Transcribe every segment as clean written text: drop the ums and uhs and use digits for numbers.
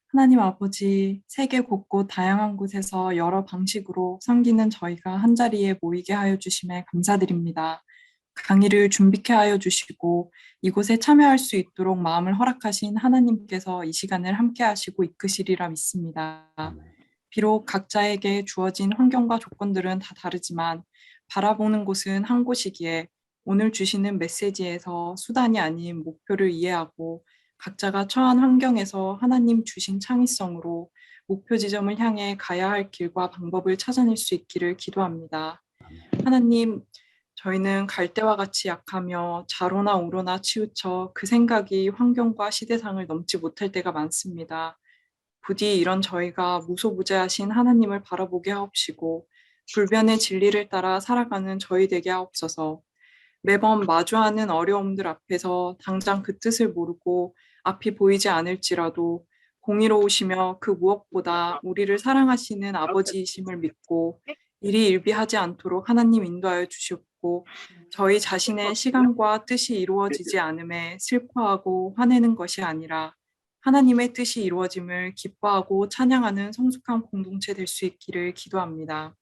하나님 아버지, 세계 곳곳 다양한 곳에서 여러 방식으로 섬기는 저희가 한자리에 모이게 하여 주심에 감사드립니다. 강의를 준비케 하여 주시고 이곳에 참여할 수 있도록 마음을 허락하신 하나님께서 이 시간을 함께 하시고 이끄시리라 믿습니다. 비록 각자에게 주어진 환경과 조건들은 다 다르지만 바라보는 곳은 한 곳이기에 오늘 주시는 메시지에서 수단이 아닌 목표를 이해하고 각자가 처한 환경에서 하나님 주신 창의성으로 목표 지점을 향해 가야 할 길과 방법을 찾아낼 수 있기를 기도합니다. 하나님, 저희는 갈대와 같이 약하며 좌로나 우로나 치우쳐 그 생각이 환경과 시대상을 넘지 못할 때가 많습니다. 부디 이런 저희가 무소부재하신 하나님을 바라보게 하옵시고 불변의 진리를 따라 살아가는 저희 되게 하옵소서. 매번 마주하는 어려움들 앞에서 당장 그 뜻을 모르고 앞이 보이지 않을지라도 공의로우시며 그 무엇보다 우리를 사랑하시는 아버지이심을 믿고 일이 일비하지 않도록 하나님 인도하여 주시옵고 저희 자신의 시간과 뜻이 이루어지지 않음에 슬퍼하고 화내는 것이 아니라 하나님의 뜻이 이루어짐을 기뻐하고 찬양하는 성숙한 공동체 될 수 있기를 기도합니다.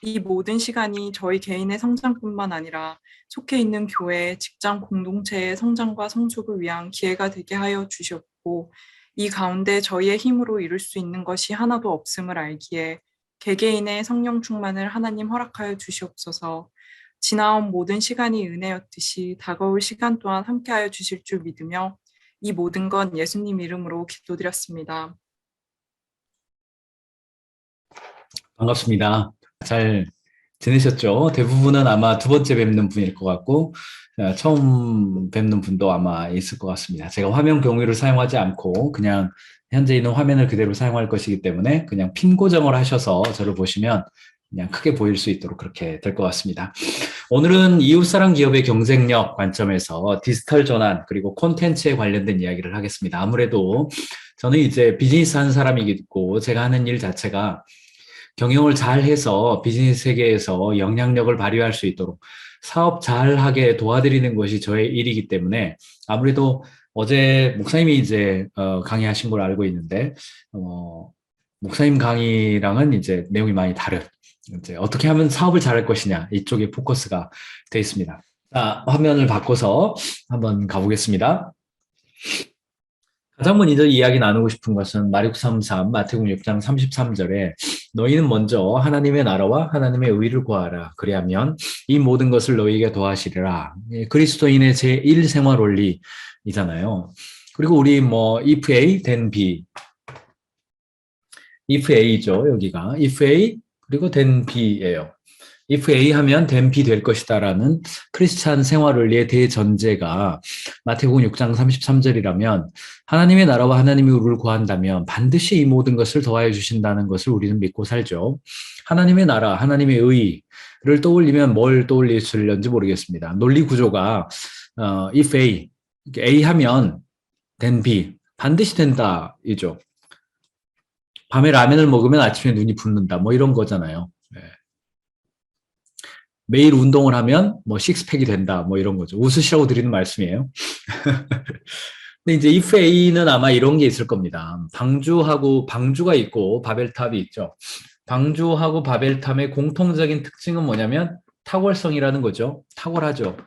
이 모든 시간이 저희 개인의 성장뿐만 아니라 속해 있는 교회, 직장 공동체의 성장과 성숙을 위한 기회가 되게 하여 주셨고, 이 가운데 저희의 힘으로 이룰 수 있는 것이 하나도 없음을 알기에 개개인의 성령 충만을 하나님 허락하여 주시옵소서. 지나온 모든 시간이 은혜였듯이 다가올 시간 또한 함께하여 주실 줄 믿으며 이 모든 건 예수님 이름으로 기도드렸습니다. 반갑습니다. 잘 지내셨죠? 대부분은 아마 두 번째 뵙는 분일 것 같고, 처음 뵙는 분도 아마 있을 것 같습니다. 제가 화면 공유를 사용하지 않고 그냥 현재 있는 화면을 그대로 사용할 것이기 때문에 그냥 핀 고정을 하셔서 저를 보시면 그냥 크게 보일 수 있도록 그렇게 될 것 같습니다. 오늘은 이웃사랑 기업의 경쟁력 관점에서 디지털 전환 그리고 콘텐츠에 관련된 이야기를 하겠습니다. 아무래도 저는 이제 비즈니스 하는 사람이고 제가 하는 일 자체가 경영을 잘 해서 비즈니스 세계에서 영향력을 발휘할 수 있도록 사업 잘하게 도와드리는 것이 저의 일이기 때문에 아무래도 어제 목사님이 이제 강의하신 걸 알고 있는데 목사님 강의랑은 이제 내용이 많이 다른 이제 어떻게 하면 사업을 잘할 것이냐 이쪽에 포커스가 되어 있습니다. 자, 화면을 바꿔서 한번 가보겠습니다. 가장 먼저 이야기 나누고 싶은 것은 마륙 33, 마태복음 6장 33절에 너희는 먼저 하나님의 나라와 하나님의 의를 구하라. 그리하면 이 모든 것을 너희에게 더하시리라. 그리스도인의 제1생활 원리이잖아요. 그리고 우리 뭐 if A, then B. if A죠, 여기가. if A 그리고 then B예요. if A 하면 then B 될 것이다라는 크리스찬 생활 원리의 대전제가 마태복음 6장 33절이라면 하나님의 나라와 하나님의 의를 구한다면 반드시 이 모든 것을 더하여 주신다는 것을 우리는 믿고 살죠. 하나님의 나라, 하나님의 의를 떠올리면 뭘 떠올릴 수 있을지 모르겠습니다. 논리 구조가 if A 하면 then B, 반드시 된다 이죠. 밤에 라면을 먹으면 아침에 눈이 붓는다 뭐 이런 거잖아요. 네. 매일 운동을 하면 뭐 식스팩이 된다 뭐 이런 거죠. 웃으시라고 드리는 말씀이에요. 근데 이제 if A는 아마 이런 게 있을 겁니다. 방주가 있고 바벨탑이 있죠. 방주하고 바벨탑의 공통적인 특징은 뭐냐면 탁월성이라는 거죠. 탁월하죠.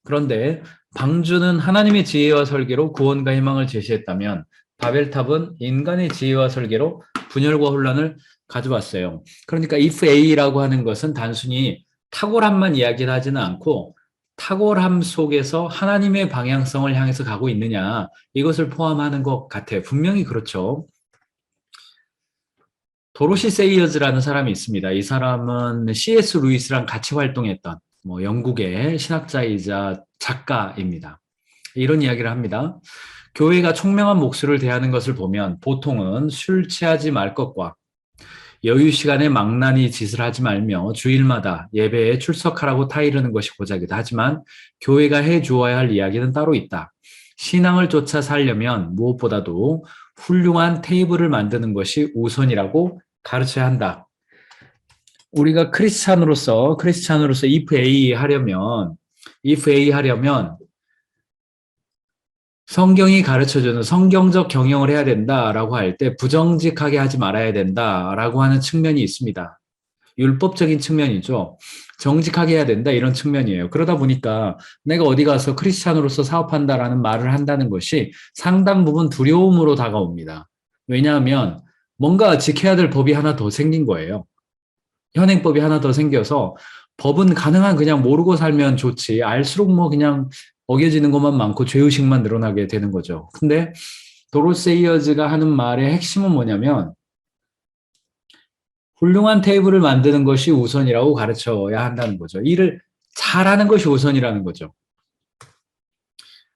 그런데 방주는 하나님의 지혜와 설계로 구원과 희망을 제시했다면 바벨탑은 인간의 지혜와 설계로 분열과 혼란을 가져왔어요. 그러니까 if A라고 하는 것은 단순히 탁월함만 이야기를 하지는 않고 탁월함 속에서 하나님의 방향성을 향해서 가고 있느냐 이것을 포함하는 것 같아요. 분명히 그렇죠. 도로시 세이어즈라는 사람이 있습니다. 이 사람은 C.S. 루이스랑 같이 활동했던 영국의 신학자이자 작가입니다. 이런 이야기를 합니다. 교회가 총명한 목소리를 대하는 것을 보면 보통은 술 취하지 말 것과 여유 시간에 망나니 짓을 하지 말며 주일마다 예배에 출석하라고 타이르는 것이 고작이다. 하지만 교회가 해주어야 할 이야기는 따로 있다. 신앙을 쫓아 살려면 무엇보다도 훌륭한 테이블을 만드는 것이 우선이라고 가르쳐야 한다. 우리가 크리스찬으로서 if A 하려면 성경이 가르쳐주는 성경적 경영을 해야 된다라고 할 때 부정직하게 하지 말아야 된다라고 하는 측면이 있습니다. 율법적인 측면이죠. 정직하게 해야 된다 이런 측면이에요. 그러다 보니까 내가 어디 가서 크리스찬으로서 사업한다라는 말을 한다는 것이 상당 부분 두려움으로 다가옵니다. 왜냐하면 뭔가 지켜야 될 법이 하나 더 생긴 거예요. 현행법이 하나 더 생겨서 법은 가능한 그냥 모르고 살면 좋지. 알수록 뭐 그냥 어겨지는 것만 많고 죄의식만 늘어나게 되는 거죠. 근데 도로세이어즈가 하는 말의 핵심은 뭐냐면 훌륭한 테이블을 만드는 것이 우선이라고 가르쳐야 한다는 거죠. 일을 잘하는 것이 우선이라는 거죠.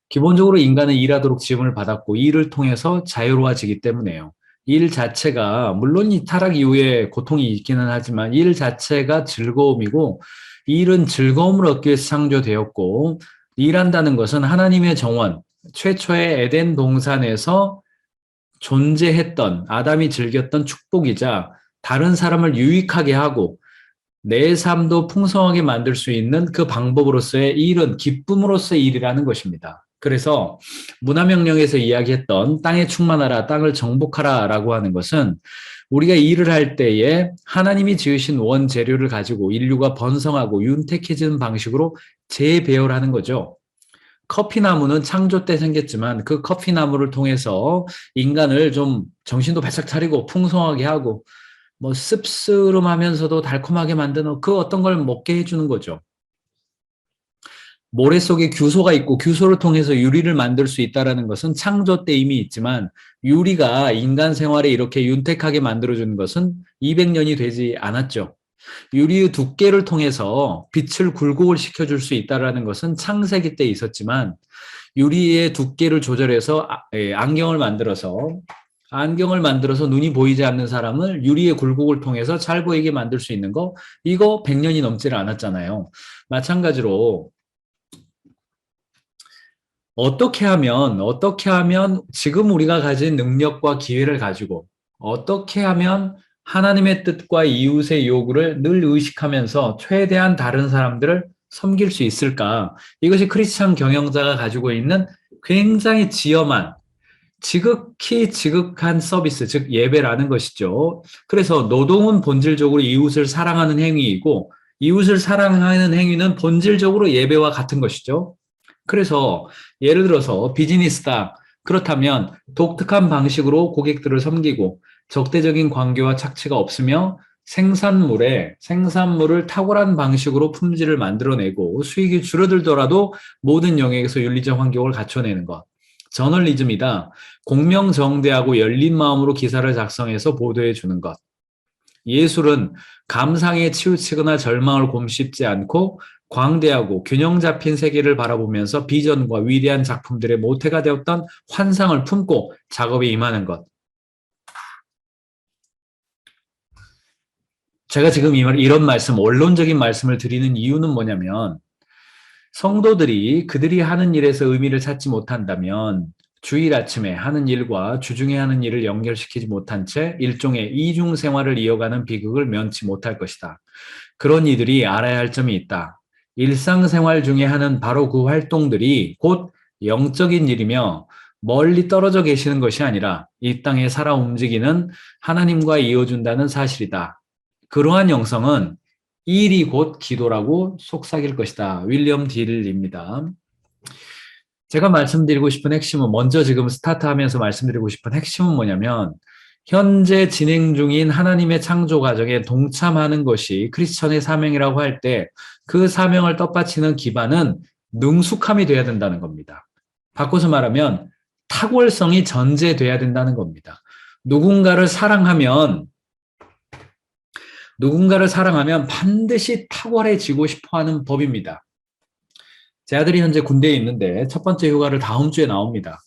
기본적으로 인간은 일하도록 지음을 받았고 일을 통해서 자유로워지기 때문에요. 일 자체가 물론 이 타락 이후에 고통이 있기는 하지만 일 자체가 즐거움이고 일은 즐거움을 얻기 위해서 창조되었고 일한다는 것은 하나님의 정원, 최초의 에덴 동산에서 존재했던 아담이 즐겼던 축복이자 다른 사람을 유익하게 하고 내 삶도 풍성하게 만들 수 있는 그 방법으로서의 일은 기쁨으로서의 일이라는 것입니다. 그래서 문화명령에서 이야기했던 땅에 충만하라, 땅을 정복하라 라고 하는 것은 우리가 일을 할 때에 하나님이 지으신 원재료를 가지고 인류가 번성하고 윤택해지는 방식으로 재배열하는 거죠. 커피나무는 창조 때 생겼지만 그 커피나무를 통해서 인간을 좀 정신도 바짝 차리고 풍성하게 하고 뭐 씁쓸하면서도 달콤하게 만드는 그 어떤 걸 먹게 해주는 거죠. 모래 속에 규소가 있고 규소를 통해서 유리를 만들 수 있다는 것은 창조 때 이미 있지만 유리가 인간 생활에 이렇게 윤택하게 만들어주는 것은 200년이 되지 않았죠. 유리의 두께를 통해서 빛을 굴곡을 시켜줄 수 있다는 것은 창세기 때 있었지만 유리의 두께를 조절해서 안경을 만들어서 눈이 보이지 않는 사람을 유리의 굴곡을 통해서 잘 보이게 만들 수 있는 거 이거 100년이 넘지를 않았잖아요. 마찬가지로 어떻게 하면 지금 우리가 가진 능력과 기회를 가지고 어떻게 하면 하나님의 뜻과 이웃의 요구를 늘 의식하면서 최대한 다른 사람들을 섬길 수 있을까? 이것이 크리스찬 경영자가 가지고 있는 굉장히 지극한 서비스, 즉 예배라는 것이죠. 그래서 노동은 본질적으로 이웃을 사랑하는 행위이고 이웃을 사랑하는 행위는 본질적으로 예배와 같은 것이죠. 그래서 예를 들어서 비즈니스다. 그렇다면 독특한 방식으로 고객들을 섬기고 적대적인 관계와 착취가 없으며 생산물을 탁월한 방식으로 품질을 만들어내고 수익이 줄어들더라도 모든 영역에서 윤리적 환경을 갖춰내는 것. 저널리즘이다. 공명정대하고 열린 마음으로 기사를 작성해서 보도해 주는 것. 예술은 감상에 치우치거나 절망을 곰씹지 않고 광대하고 균형 잡힌 세계를 바라보면서 비전과 위대한 작품들의 모태가 되었던 환상을 품고 작업에 임하는 것. 제가 지금 이런 말씀, 원론적인 말씀을 드리는 이유는 뭐냐면 성도들이 그들이 하는 일에서 의미를 찾지 못한다면 주일 아침에 하는 일과 주중에 하는 일을 연결시키지 못한 채 일종의 이중 생활을 이어가는 비극을 면치 못할 것이다. 그런 이들이 알아야 할 점이 있다. 일상생활 중에 하는 바로 그 활동들이 곧 영적인 일이며 멀리 떨어져 계시는 것이 아니라 이 땅에 살아 움직이는 하나님과 이어준다는 사실이다. 그러한 영성은 일이 곧 기도라고 속삭일 것이다. 윌리엄 딜입니다. 제가 말씀드리고 싶은 핵심은 먼저 지금 스타트하면서 말씀드리고 싶은 핵심은 뭐냐면 현재 진행 중인 하나님의 창조 과정에 동참하는 것이 크리스천의 사명이라고 할 때 그 사명을 떡받치는 기반은 능숙함이 돼야 된다는 겁니다. 바꿔서 말하면 탁월성이 전제돼야 된다는 겁니다. 누군가를 사랑하면 반드시 탁월해지고 싶어하는 법입니다. 제 아들이 현재 군대에 있는데 첫 번째 휴가를 다음 주에 나옵니다.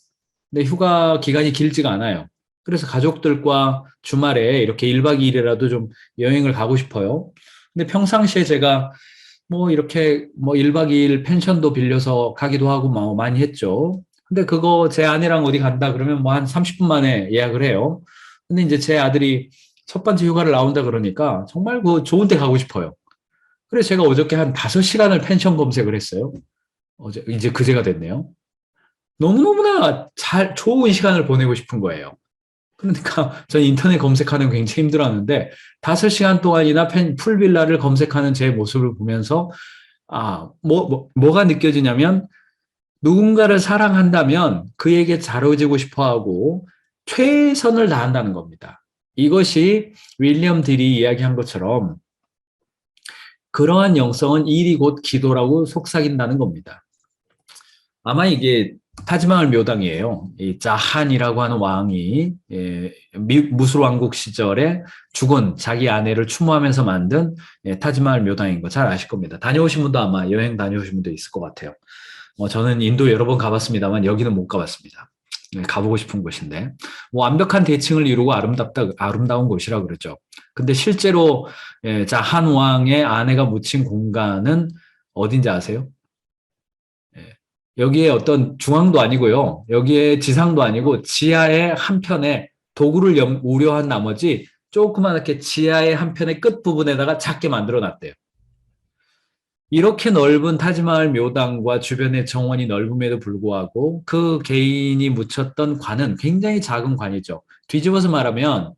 근데 휴가 기간이 길지가 않아요. 그래서 가족들과 주말에 이렇게 1박 2일이라도 좀 여행을 가고 싶어요. 근데 평상시에 제가 뭐 이렇게 뭐 1박 2일 펜션도 빌려서 가기도 하고 뭐 많이 했죠. 근데 그거 제 아내랑 어디 간다 그러면 뭐 한 30분 만에 예약을 해요. 근데 이제 제 아들이 첫 번째 휴가를 나온다 그러니까 정말 그 좋은 데 가고 싶어요. 그래서 제가 어저께 한 5시간을 펜션 검색을 했어요. 이제 그제가 됐네요. 너무너무나 좋은 시간을 보내고 싶은 거예요. 그러니까 저는 인터넷 검색하는 거 굉장히 힘들었는데 5시간 동안이나 풀빌라를 검색하는 제 모습을 보면서 뭐가 느껴지냐면 누군가를 사랑한다면 그에게 잘해주고 싶어 하고 최선을 다한다는 겁니다. 이것이 윌리엄 딜이 이야기한 것처럼 그러한 영성은 일이 곧 기도라고 속삭인다는 겁니다. 아마 이게 타지마을 묘당이에요. 이 자한이라고 하는 왕이 무술 왕국 시절에 죽은 자기 아내를 추모하면서 만든 타지마을 묘당인 거 잘 아실 겁니다. 다녀오신 분도 아마 여행 다녀오신 분도 있을 것 같아요. 저는 인도 여러 번 가봤습니다만 여기는 못 가봤습니다. 가보고 싶은 곳인데 완벽한 대칭을 이루고 아름다운 곳이라 그러죠. 근데 실제로 자한 왕의 아내가 묻힌 공간은 어딘지 아세요? 여기에 어떤 중앙도 아니고요. 여기에 지상도 아니고 지하의 한편에 도구를 우려한 나머지 조그맣게 지하의 한편의 끝부분에다가 작게 만들어 놨대요. 이렇게 넓은 타지마을 묘당과 주변의 정원이 넓음에도 불구하고 그 개인이 묻혔던 관은 굉장히 작은 관이죠. 뒤집어서 말하면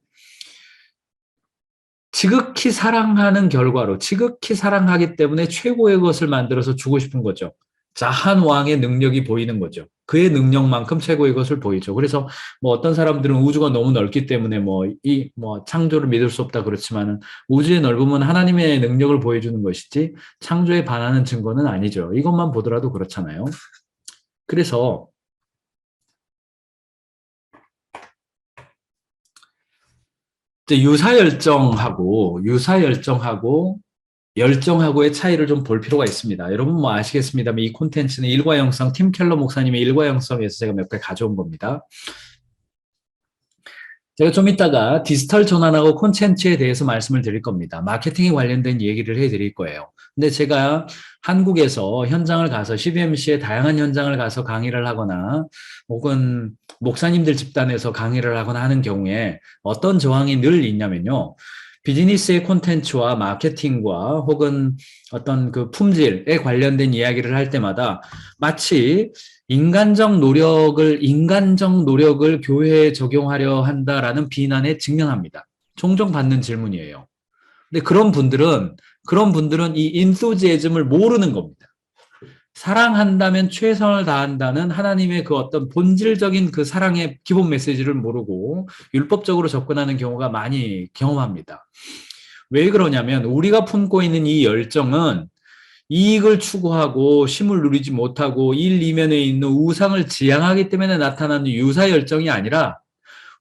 지극히 사랑하는 결과로 지극히 사랑하기 때문에 최고의 것을 만들어서 주고 싶은 거죠. 자한 왕의 능력이 보이는 거죠. 그의 능력만큼 최고의 것을 보이죠. 그래서 어떤 사람들은 우주가 너무 넓기 때문에 창조를 믿을 수 없다 그렇지만은 우주의 넓음은 하나님의 능력을 보여주는 것이지 창조에 반하는 증거는 아니죠. 이것만 보더라도 그렇잖아요. 그래서 이제 열정하고의 차이를 좀 볼 필요가 있습니다. 여러분 아시겠습니다만 이 콘텐츠는 일과영성, 팀 켈러 목사님의 일과영성에서 제가 몇 개 가져온 겁니다. 제가 좀 이따가 디지털 전환하고 콘텐츠에 대해서 말씀을 드릴 겁니다. 마케팅에 관련된 얘기를 해드릴 거예요. 근데 제가 한국에서 현장을 가서 CBMC의 다양한 현장을 가서 강의를 하거나 혹은 목사님들 집단에서 강의를 하거나 하는 경우에 어떤 저항이 늘 있냐면요. 비즈니스의 콘텐츠와 마케팅과 혹은 어떤 그 품질에 관련된 이야기를 할 때마다 마치 인간적 노력을 교회에 적용하려 한다라는 비난에 직면합니다. 종종 받는 질문이에요. 근데 그런 분들은 이 인소지애즘을 모르는 겁니다. 사랑한다면 최선을 다한다는 하나님의 그 어떤 본질적인 그 사랑의 기본 메시지를 모르고 율법적으로 접근하는 경우가 많이 경험합니다. 왜 그러냐면 우리가 품고 있는 이 열정은 이익을 추구하고 힘을 누리지 못하고 일 이면에 있는 우상을 지향하기 때문에 나타나는 유사 열정이 아니라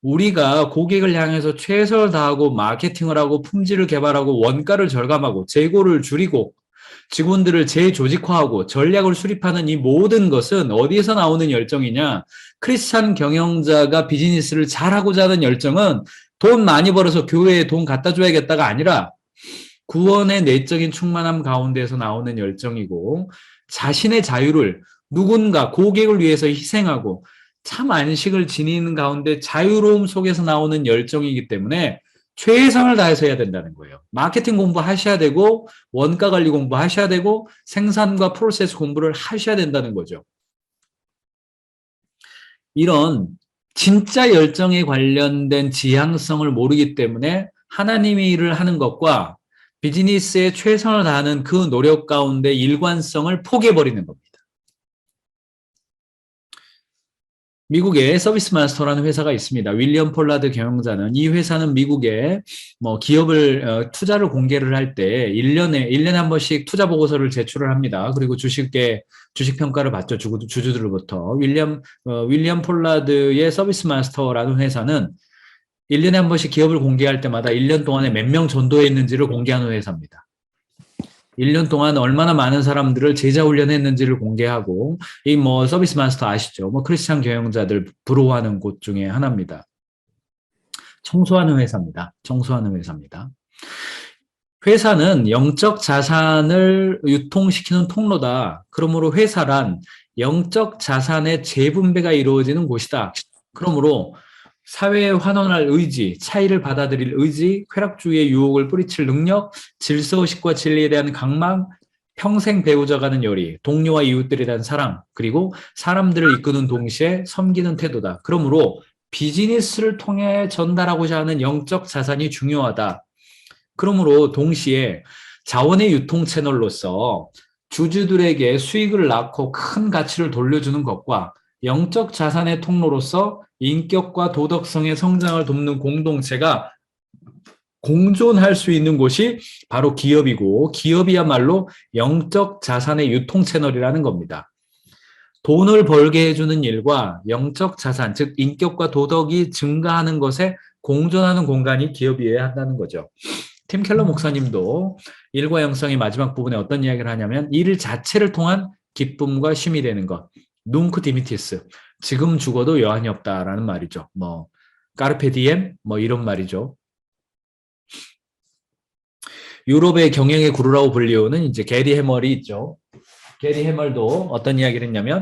우리가 고객을 향해서 최선을 다하고 마케팅을 하고 품질을 개발하고 원가를 절감하고 재고를 줄이고 직원들을 재조직화하고 전략을 수립하는 이 모든 것은 어디에서 나오는 열정이냐? 크리스찬 경영자가 비즈니스를 잘하고자 하는 열정은 돈 많이 벌어서 교회에 돈 갖다 줘야겠다가 아니라 구원의 내적인 충만함 가운데서 나오는 열정이고 자신의 자유를 누군가 고객을 위해서 희생하고 참 안식을 지니는 가운데 자유로움 속에서 나오는 열정이기 때문에 최선을 다해서 해야 된다는 거예요. 마케팅 공부하셔야 되고 원가 관리 공부하셔야 되고 생산과 프로세스 공부를 하셔야 된다는 거죠. 이런 진짜 열정에 관련된 지향성을 모르기 때문에 하나님의 일을 하는 것과 비즈니스에 최선을 다하는 그 노력 가운데 일관성을 포기해버리는 겁니다. 미국에 서비스 마스터라는 회사가 있습니다. 윌리엄 폴라드 경영자는 이 회사는 미국에 기업을 투자를 공개를 할 때 1년에 한 번씩 투자 보고서를 제출을 합니다. 그리고 주식 평가를 받죠. 주주들로부터. 윌리엄 폴라드의 서비스 마스터라는 회사는 1년에 한 번씩 기업을 공개할 때마다 1년 동안에 몇 명 전도했는지를 공개하는 회사입니다. 1년 동안 얼마나 많은 사람들을 제자 훈련했는지를 공개하고 이 서비스 마스터 아시죠? 크리스찬 경영자들 부러워하는 곳 중에 하나입니다. 청소하는 회사입니다. 회사는 영적 자산을 유통시키는 통로다. 그러므로 회사란 영적 자산의 재분배가 이루어지는 곳이다. 그러므로 사회에 환원할 의지, 차이를 받아들일 의지, 쾌락주의의 유혹을 뿌리칠 능력, 질서의식과 진리에 대한 강망, 평생 배우져가는 요리, 동료와 이웃들에 대한 사랑, 그리고 사람들을 이끄는 동시에 섬기는 태도다. 그러므로 비즈니스를 통해 전달하고자 하는 영적 자산이 중요하다. 그러므로 동시에 자원의 유통 채널로서 주주들에게 수익을 낳고 큰 가치를 돌려주는 것과 영적 자산의 통로로서 인격과 도덕성의 성장을 돕는 공동체가 공존할 수 있는 곳이 바로 기업이고, 기업이야말로 영적 자산의 유통 채널이라는 겁니다. 돈을 벌게 해주는 일과 영적 자산, 즉 인격과 도덕이 증가하는 것에 공존하는 공간이 기업이어야 한다는 거죠. 팀 켈러 목사님도 일과 영성의 마지막 부분에 어떤 이야기를 하냐면, 일 자체를 통한 기쁨과 쉼이 되는 것, 눅 디미티스, 지금 죽어도 여한이 없다라는 말이죠. 까르페 디엠 이런 말이죠. 유럽의 경영의 구루라고 불리우는 이제 게리 해멀이 있죠. 게리 해멀도 어떤 이야기를 했냐면,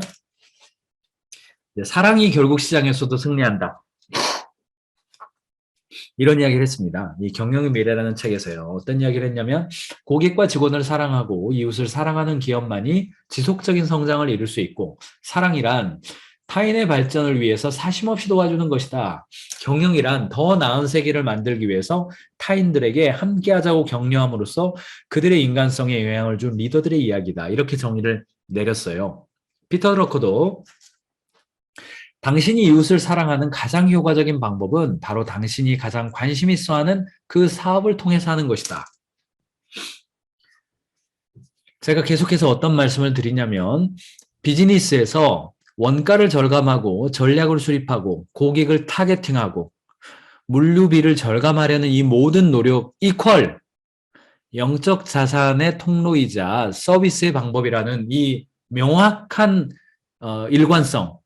사랑이 결국 시장에서도 승리한다, 이런 이야기를 했습니다. 이 경영의 미래라는 책에서요. 어떤 이야기를 했냐면, 고객과 직원을 사랑하고 이웃을 사랑하는 기업만이 지속적인 성장을 이룰 수 있고, 사랑이란 타인의 발전을 위해서 사심없이 도와주는 것이다. 경영이란 더 나은 세계를 만들기 위해서 타인들에게 함께하자고 격려함으로써 그들의 인간성에 영향을 준 리더들의 이야기다. 이렇게 정의를 내렸어요. 피터 드러커도 당신이 이웃을 사랑하는 가장 효과적인 방법은 바로 당신이 가장 관심 있어 하는 그 사업을 통해서 하는 것이다. 제가 계속해서 어떤 말씀을 드리냐면, 비즈니스에서 원가를 절감하고 전략을 수립하고 고객을 타겟팅하고 물류비를 절감하려는 이 모든 노력 이퀄 영적 자산의 통로이자 서비스의 방법이라는 이 명확한 일관성,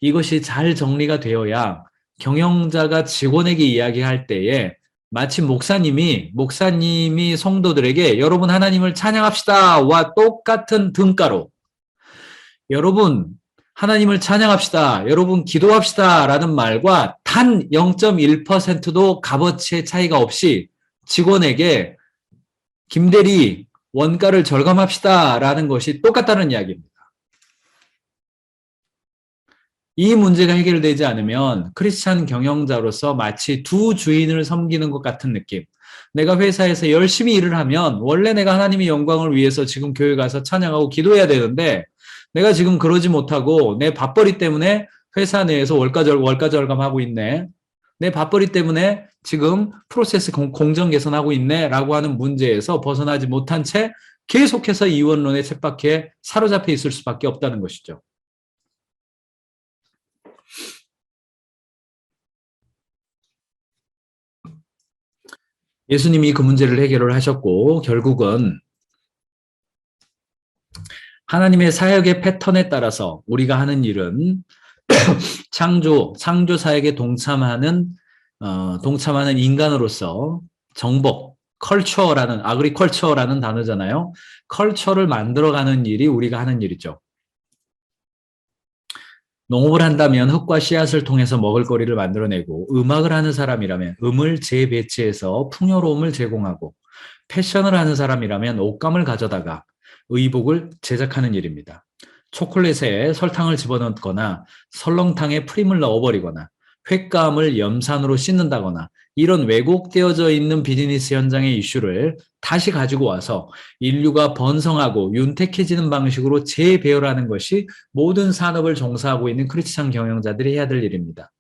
이것이 잘 정리가 되어야 경영자가 직원에게 이야기할 때에 마치 목사님이 성도들에게 여러분 하나님을 찬양합시다와 똑같은 등가로, 여러분 하나님을 찬양합시다, 여러분 기도합시다 라는 말과 단 0.1%도 값어치의 차이가 없이 직원에게 김대리 원가를 절감합시다 라는 것이 똑같다는 이야기입니다. 이 문제가 해결되지 않으면 크리스찬 경영자로서 마치 두 주인을 섬기는 것 같은 느낌. 내가 회사에서 열심히 일을 하면 원래 내가 하나님의 영광을 위해서 지금 교회 가서 찬양하고 기도해야 되는데, 내가 지금 그러지 못하고 내 밥벌이 때문에 회사 내에서 월가 절감하고 있네, 내 밥벌이 때문에 지금 프로세스 공정 개선하고 있네 라고 하는 문제에서 벗어나지 못한 채 계속해서 이원론의 쳇바퀴에 사로잡혀 있을 수밖에 없다는 것이죠. 예수님이 그 문제를 해결을 하셨고, 결국은 하나님의 사역의 패턴에 따라서 우리가 하는 일은 창조 사역에 동참하는 인간으로서 정복, 아그리컬처라는 단어잖아요. 컬처를 만들어가는 일이 우리가 하는 일이죠. 농업을 한다면 흙과 씨앗을 통해서 먹을거리를 만들어내고, 음악을 하는 사람이라면 음을 재배치해서 풍요로움을 제공하고, 패션을 하는 사람이라면 옷감을 가져다가 의복을 제작하는 일입니다. 초콜릿에 설탕을 집어넣거나 설렁탕에 프림을 넣어버리거나 횟감을 염산으로 씻는다거나, 이런 왜곡되어져 있는 비즈니스 현장의 이슈를 다시 가지고 와서 인류가 번성하고 윤택해지는 방식으로 재배열하는 것이 모든 산업을 종사하고 있는 크리스찬 경영자들이 해야 될 일입니다.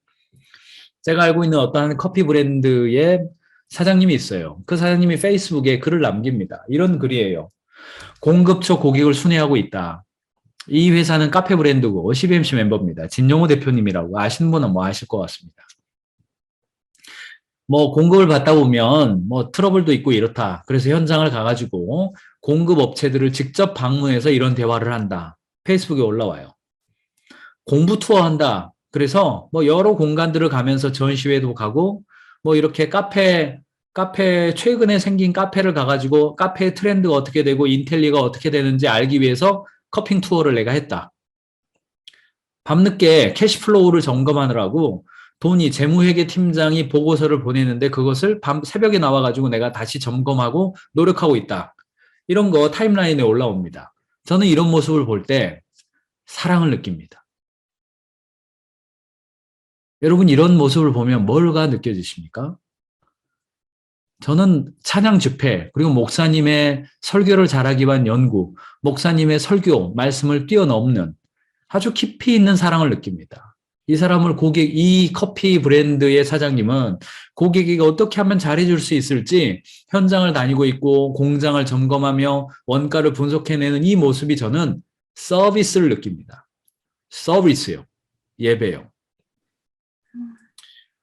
제가 알고 있는 어떠한 커피 브랜드의 사장님이 있어요. 그 사장님이 페이스북에 글을 남깁니다. 이런 글이에요. 공급처 고객을 순회하고 있다. 이 회사는 카페 브랜드고 CBMC 멤버입니다. 진용호 대표님이라고 아시는 분은 아실 것 같습니다. 공급을 받다 보면 트러블도 있고 이렇다. 그래서 현장을 가가지고 공급 업체들을 직접 방문해서 이런 대화를 한다. 페이스북에 올라와요. 공부 투어 한다. 그래서 여러 공간들을 가면서 전시회도 가고, 이렇게 카페 최근에 생긴 카페를 가가지고 카페의 트렌드가 어떻게 되고 인텔리가 어떻게 되는지 알기 위해서 커핑 투어를 내가 했다. 밤늦게 캐시플로우를 점검하느라고 재무회계 팀장이 보고서를 보내는데 그것을 새벽에 나와가지고 내가 다시 점검하고 노력하고 있다. 이런 거 타임라인에 올라옵니다. 저는 이런 모습을 볼 때 사랑을 느낍니다. 여러분 이런 모습을 보면 뭐가 느껴지십니까? 저는 찬양 집회 그리고 목사님의 설교를 잘하기 위한 연구, 목사님의 설교, 말씀을 뛰어넘는 아주 깊이 있는 사랑을 느낍니다. 이 사람을 이 커피 브랜드의 사장님은 고객에게 어떻게 하면 잘해줄 수 있을지 현장을 다니고 있고 공장을 점검하며 원가를 분석해내는 이 모습이 저는 서비스를 느낍니다. 서비스요. 예배요.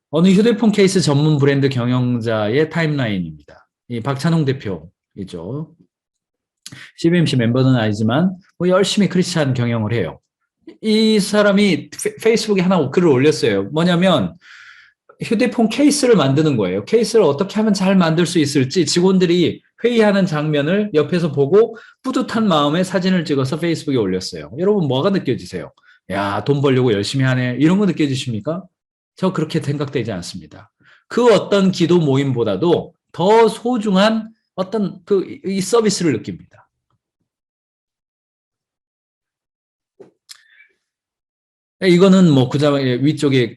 어느 휴대폰 케이스 전문 브랜드 경영자의 타임라인입니다. 이 박찬홍 대표이죠. CBMC 멤버는 아니지만 뭐 열심히 크리스찬 경영을 해요. 이 사람이 페이스북에 하나 글을 올렸어요. 뭐냐면 휴대폰 케이스를 만드는 거예요. 케이스를 어떻게 하면 잘 만들 수 있을지 직원들이 회의하는 장면을 옆에서 보고 뿌듯한 마음에 사진을 찍어서 페이스북에 올렸어요. 여러분 뭐가 느껴지세요? 야, 돈 벌려고 열심히 하네. 이런 거 느껴지십니까? 저 그렇게 생각되지 않습니다. 그 어떤 기도 모임보다도 더 소중한 어떤 이 서비스를 느낍니다. 이거는 뭐 위쪽에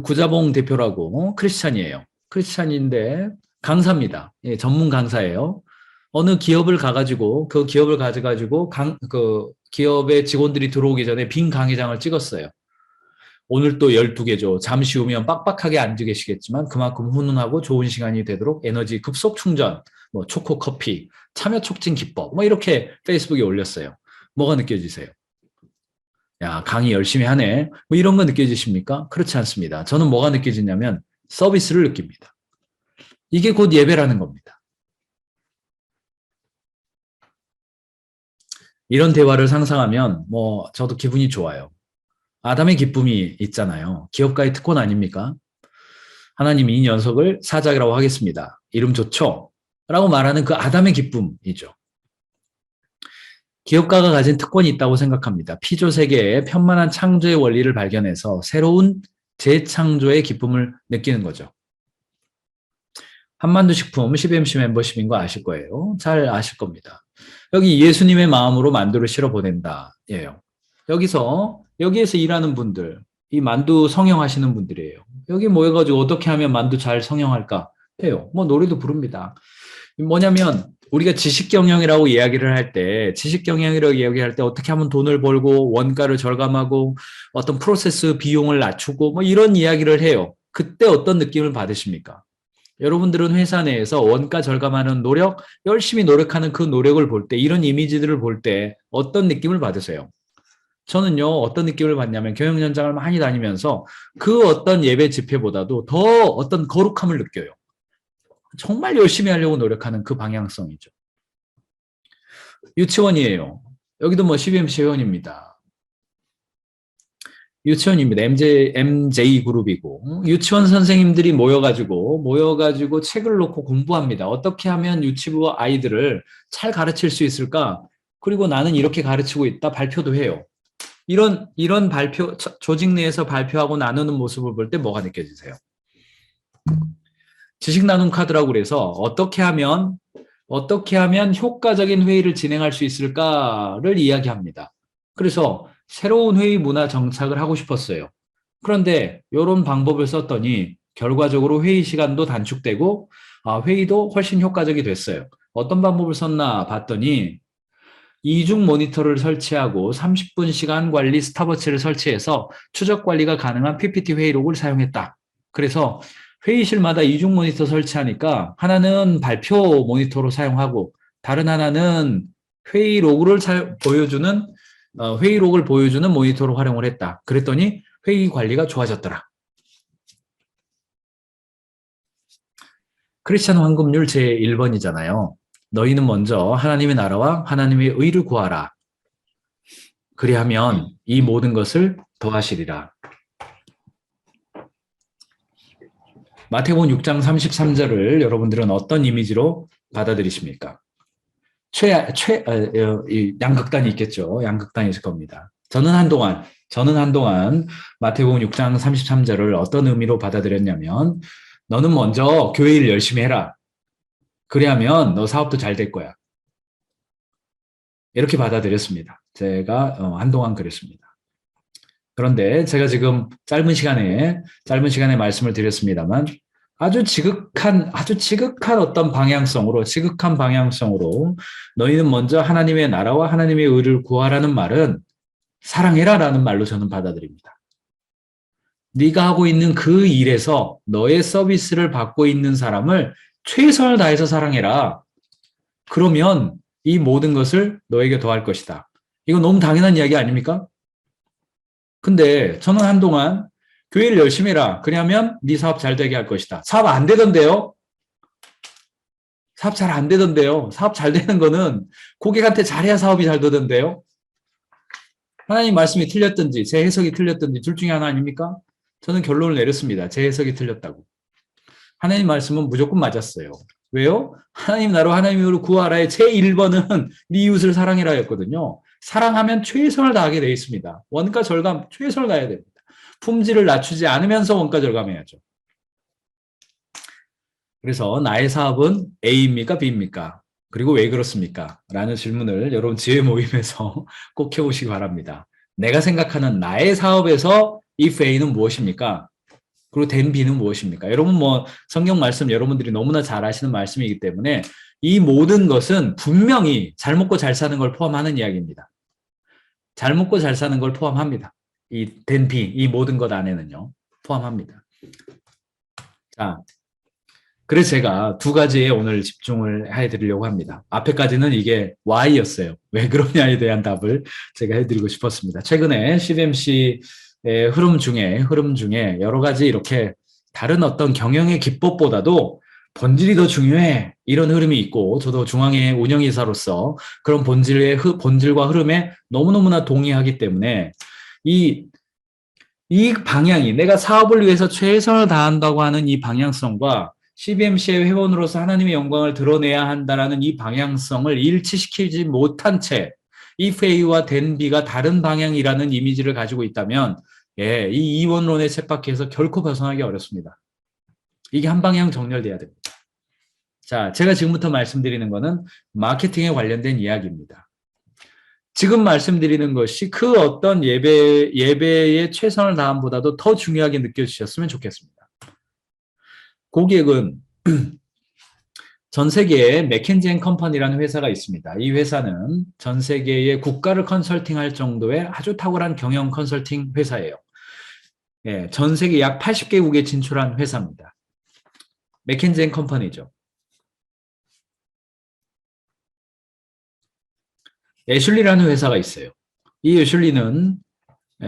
구자봉 대표라고 크리스찬이에요. 크리스찬인데 강사입니다. 예, 전문 강사예요. 어느 기업을 가가지고 그 기업을 가져가지고 그 기업의 직원들이 들어오기 전에 빈 강의장을 찍었어요. 오늘 또 12개죠. 잠시 후면 빡빡하게 앉아 계시겠지만 그만큼 훈훈하고 좋은 시간이 되도록 에너지 급속 충전, 뭐 초코 커피, 참여 촉진 기법, 뭐 이렇게 페이스북에 올렸어요. 뭐가 느껴지세요? 야, 강의 열심히 하네. 뭐 이런 거 느껴지십니까? 그렇지 않습니다. 저는 뭐가 느껴지냐면 서비스를 느낍니다. 이게 곧 예배라는 겁니다. 이런 대화를 상상하면 뭐 저도 기분이 좋아요. 아담의 기쁨이 있잖아요. 기업가의 특권 아닙니까? 하나님이 이 녀석을 사자라고 하겠습니다. 이름 좋죠? 라고 말하는 그 아담의 기쁨이죠. 기업가가 가진 특권이 있다고 생각합니다. 피조 세계의 편만한 창조의 원리를 발견해서 새로운 재창조의 기쁨을 느끼는 거죠. 한만두 식품 CBMC 멤버십인 거 아실 거예요. 잘 아실 겁니다. 여기 예수님의 마음으로 만두를 실어 보낸다. 예요. 여기에서 일하는 분들, 이 만두 성형하시는 분들이에요. 여기 모여가지고 어떻게 하면 만두 잘 성형할까 해요. 뭐 노래도 부릅니다. 뭐냐면 우리가 지식경영이라고 이야기를 할 때 어떻게 하면 돈을 벌고 원가를 절감하고 어떤 프로세스 비용을 낮추고 뭐 이런 이야기를 해요. 그때 어떤 느낌을 받으십니까? 여러분들은 회사 내에서 원가 절감하는 노력, 열심히 노력하는 그 노력을 볼 때, 이런 이미지들을 볼 때 어떤 느낌을 받으세요? 저는요, 어떤 느낌을 받냐면 경영 현장을 많이 다니면서 그 어떤 예배 집회보다도 더 어떤 거룩함을 느껴요. 정말 열심히 하려고 노력하는 그 방향성이죠. 유치원이에요. 여기도 뭐 CBMC 회원입니다. 유치원입니다. MJ 그룹이고 유치원 선생님들이 모여가지고 책을 놓고 공부합니다. 어떻게 하면 유치부 아이들을 잘 가르칠 수 있을까? 그리고 나는 이렇게 가르치고 있다 발표도 해요. 이런 발표, 조직 내에서 발표하고 나누는 모습을 볼 때 뭐가 느껴지세요? 지식 나눔 카드라고 그래서 어떻게 하면 효과적인 회의를 진행할 수 있을까를 이야기합니다. 그래서 새로운 회의 문화 정착을 하고 싶었어요. 그런데 이런 방법을 썼더니 결과적으로 회의 시간도 단축되고 회의도 훨씬 효과적이 됐어요. 어떤 방법을 썼나 봤더니 이중 모니터를 설치하고 30분 시간 관리 스탑워치를 설치해서 추적 관리가 가능한 PPT 회의록을 사용했다. 그래서 회의실마다 이중 모니터 설치하니까 하나는 발표 모니터로 사용하고 다른 하나는 회의록을 보여주는 모니터로 활용을 했다. 그랬더니 회의 관리가 좋아졌더라. 크리스천 황금률 제1번이잖아요. 너희는 먼저 하나님의 나라와 하나님의 의를 구하라. 그리하면 이 모든 것을 더하시리라. 마태복음 6장 33절을 여러분들은 어떤 이미지로 받아들이십니까? 양극단이 있겠죠. 양극단이 있을 겁니다. 저는 한동안 마태복음 6장 33절을 어떤 의미로 받아들였냐면 너는 먼저 교회 일 열심히 해라. 그래야면 너 사업도 잘 될 거야. 이렇게 받아들였습니다. 제가 한동안 그랬습니다. 그런데 제가 지금 짧은 시간에 말씀을 드렸습니다만 아주 지극한 어떤 지극한 방향성으로 너희는 먼저 하나님의 나라와 하나님의 의를 구하라는 말은 사랑해라라는 말로 저는 받아들입니다. 네가 하고 있는 그 일에서 너의 서비스를 받고 있는 사람을 최선을 다해서 사랑해라. 그러면 이 모든 것을 너에게 더할 것이다. 이거 너무 당연한 이야기 아닙니까? 근데 저는 한동안 교회를 열심히 해라. 그러면 네 사업 잘 되게 할 것이다. 사업 안 되던데요? 사업 잘 안 되던데요? 사업 잘 되는 거는 고객한테 잘해야 사업이 잘 되던데요? 하나님 말씀이 틀렸든지 제 해석이 틀렸든지 둘 중에 하나 아닙니까? 저는 결론을 내렸습니다. 제 해석이 틀렸다고. 하나님 말씀은 무조건 맞았어요. 왜요? 하나님 나로 하나님으로 구하라의 제1번은 네 이웃을 사랑해라 였거든요. 사랑하면 최선을 다하게 되어 있습니다. 원가 절감 최선을 다해야 됩니다. 품질을 낮추지 않으면서 원가 절감해야죠. 그래서 나의 사업은 A입니까? B입니까? 그리고 왜 그렇습니까? 라는 질문을 여러분 지혜 모임에서 꼭 해보시기 바랍니다. 내가 생각하는 나의 사업에서 if A는 무엇입니까? 그리고 then B는 무엇입니까? 여러분 성경 말씀 여러분들이 너무나 잘 아시는 말씀이기 때문에 이 모든 것은 분명히 잘 먹고 잘 사는 걸 포함하는 이야기입니다. 잘 먹고 잘 사는 걸 포함합니다. 이 then B, 이 모든 것 안에는요. 포함합니다. 자, 그래서 제가 두 가지에 오늘 집중을 해드리려고 합니다. 앞에까지는 이게 Y였어요. 왜 그러냐에 대한 답을 제가 해드리고 싶었습니다. 최근에 CBMC의 흐름 중에 여러 가지 이렇게 다른 어떤 경영의 기법보다도 본질이 더 중요해. 이런 흐름이 있고, 저도 중앙의 운영이사로서 그런 본질과 흐름에 너무너무나 동의하기 때문에 이 방향이 내가 사업을 위해서 최선을 다한다고 하는 이 방향성과 CBMC의 회원으로서 하나님의 영광을 드러내야 한다는 이 방향성을 일치시키지 못한 채 if A와 then B가 다른 방향이라는 이미지를 가지고 있다면 이 이원론의 쳇바퀴에서 결코 벗어나기 어렵습니다. 이게 한 방향 정렬돼야 됩니다. 자, 제가 지금부터 말씀드리는 것은 마케팅에 관련된 이야기입니다. 지금 말씀드리는 것이 그 어떤 예배의 최선을 다함보다도 더 중요하게 느껴지셨으면 좋겠습니다. 고객은 전 세계에 맥켄지 앤 컴퍼니라는 회사가 있습니다. 이 회사는 전 세계의 국가를 컨설팅할 정도의 아주 탁월한 경영 컨설팅 회사예요. 전 세계 약 80개국에 진출한 회사입니다. 맥켄지 앤 컴퍼니죠. 애슐리라는 회사가 있어요. 이 애슐리는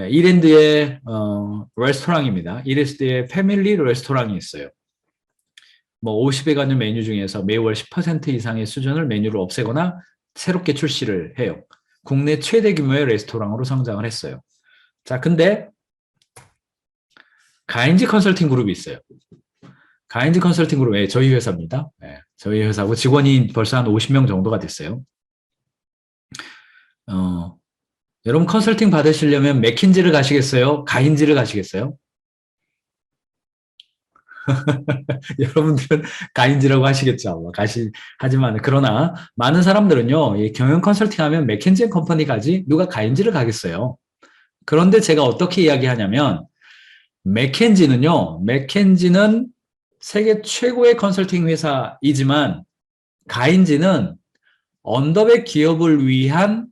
이랜드의 레스토랑입니다. 이랜드의 패밀리 레스토랑이 있어요. 50에 가는 메뉴 중에서 매월 10% 이상의 수준을 메뉴를 없애거나 새롭게 출시를 해요. 국내 최대 규모의 레스토랑으로 성장을 했어요. 자, 근데 가인지 컨설팅 그룹이 있어요. 가인지 컨설팅 그룹, 저희 회사입니다. 저희 회사고 직원이 벌써 한 50명 정도가 됐어요. 여러분 컨설팅 받으시려면 맥킨지를 가시겠어요? 가인지를 가시겠어요? 여러분들은 가인지라고 하시겠죠. 하지만 그러나 많은 사람들은요, 이 경영 컨설팅 하면 맥킨지 앤 컴퍼니 가지 누가 가인지를 가겠어요. 그런데 제가 어떻게 이야기하냐면 맥켄지는 세계 최고의 컨설팅 회사이지만 가인지는 언더백 기업을 위한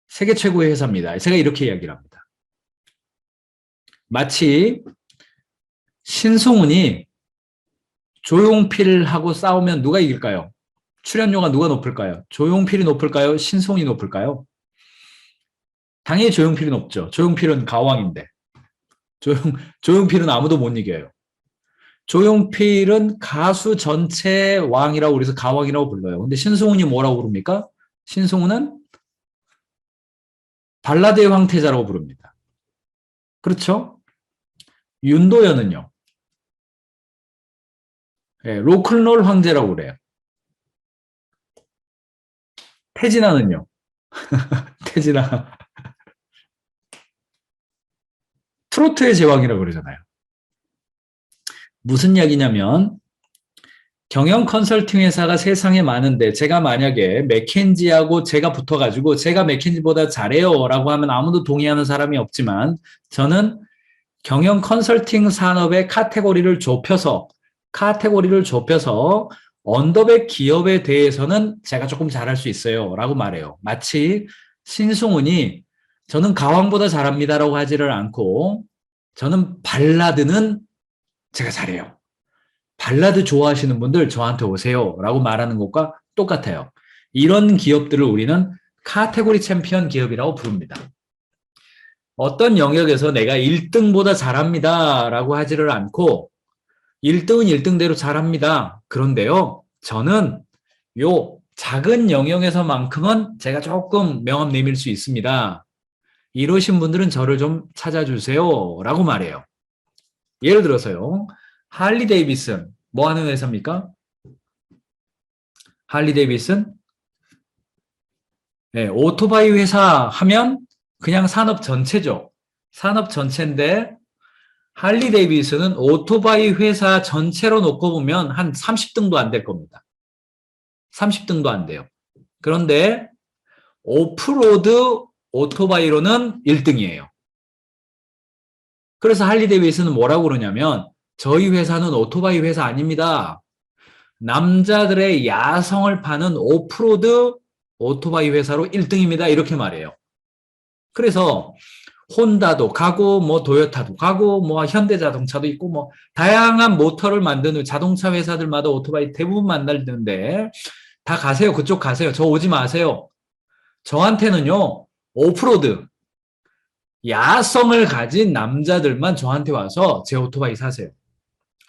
세계 최고의 회사입니다. 제가 이렇게 이야기를 합니다. 마치 신승훈이 조용필하고 싸우면 누가 이길까요? 출연료가 누가 높을까요? 조용필이 높을까요? 신승훈이 높을까요? 당연히 조용필이 높죠. 조용필은 가왕인데. 조용필은 아무도 못 이겨요. 조용필은 가수 전체 왕이라고 그래서 가왕이라고 불러요. 근데 신승훈이 뭐라고 부릅니까? 신승훈은 발라드의 황태자라고 부릅니다. 그렇죠? 윤도현은요. 로큰롤 황제라고 그래요. 태진아는요. 태진아. 트로트의 제왕이라고 그러잖아요. 무슨 이야기냐면 경영 컨설팅 회사가 세상에 많은데 제가 만약에 맥켄지하고 제가 붙어가지고 제가 맥켄지보다 잘해요 라고 하면 아무도 동의하는 사람이 없지만 저는 경영 컨설팅 산업의 카테고리를 좁혀서 언더백 기업에 대해서는 제가 조금 잘할 수 있어요 라고 말해요. 마치 신승훈이 저는 가왕보다 잘합니다라고 하지를 않고 저는 발라드는 제가 잘해요. 발라드 좋아하시는 분들 저한테 오세요 라고 말하는 것과 똑같아요. 이런 기업들을 우리는 카테고리 챔피언 기업이라고 부릅니다. 어떤 영역에서 내가 1등보다 잘합니다 라고 하지를 않고 1등은 1등대로 잘합니다. 그런데요, 저는 요 작은 영역에서만큼은 제가 조금 명함 내밀 수 있습니다. 이러신 분들은 저를 좀 찾아주세요 라고 말해요. 예를 들어서요, 할리 데이비슨 뭐 하는 회사입니까? 할리 데이비슨? 네, 오토바이 회사 하면 그냥 산업 전체죠. 산업 전체인데 할리 데이비슨은 오토바이 회사 전체로 놓고 보면 한 30등도 안 될 겁니다. 30등도 안 돼요. 그런데 오프로드 오토바이로는 1등이에요. 그래서 할리 데이비슨은 뭐라고 그러냐면 저희 회사는 오토바이 회사 아닙니다. 남자들의 야성을 파는 오프로드 오토바이 회사로 1등입니다. 이렇게 말해요. 그래서 혼다도 가고 뭐 도요타도 가고 뭐 현대자동차도 있고 뭐 다양한 모터를 만드는 자동차 회사들마다 오토바이 대부분 만나는데 다 가세요. 그쪽 가세요. 저 오지 마세요. 저한테는요. 오프로드 야성을 가진 남자들만 저한테 와서 제 오토바이 사세요.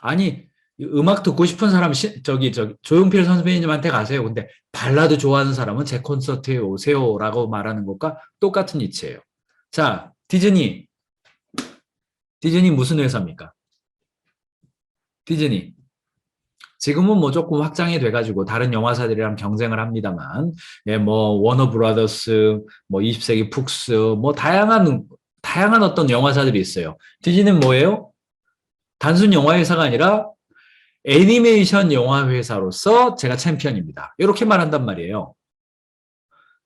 아니 음악 듣고 싶은 사람 저기 조용필 선배님한테 가세요. 근데 발라드 좋아하는 사람은 제 콘서트에 오세요라고 말하는 것과 똑같은 이치예요. 자, 디즈니 무슨 회사입니까? 디즈니 지금은 뭐 조금 확장이 돼가지고 다른 영화사들이랑 경쟁을 합니다만, 예, 뭐 워너 브라더스, 뭐 20세기 푹스, 뭐 다양한 어떤 영화사들이 있어요. 디즈니는 뭐예요? 단순 영화 회사가 아니라 애니메이션 영화 회사로서 제가 챔피언입니다. 이렇게 말한단 말이에요.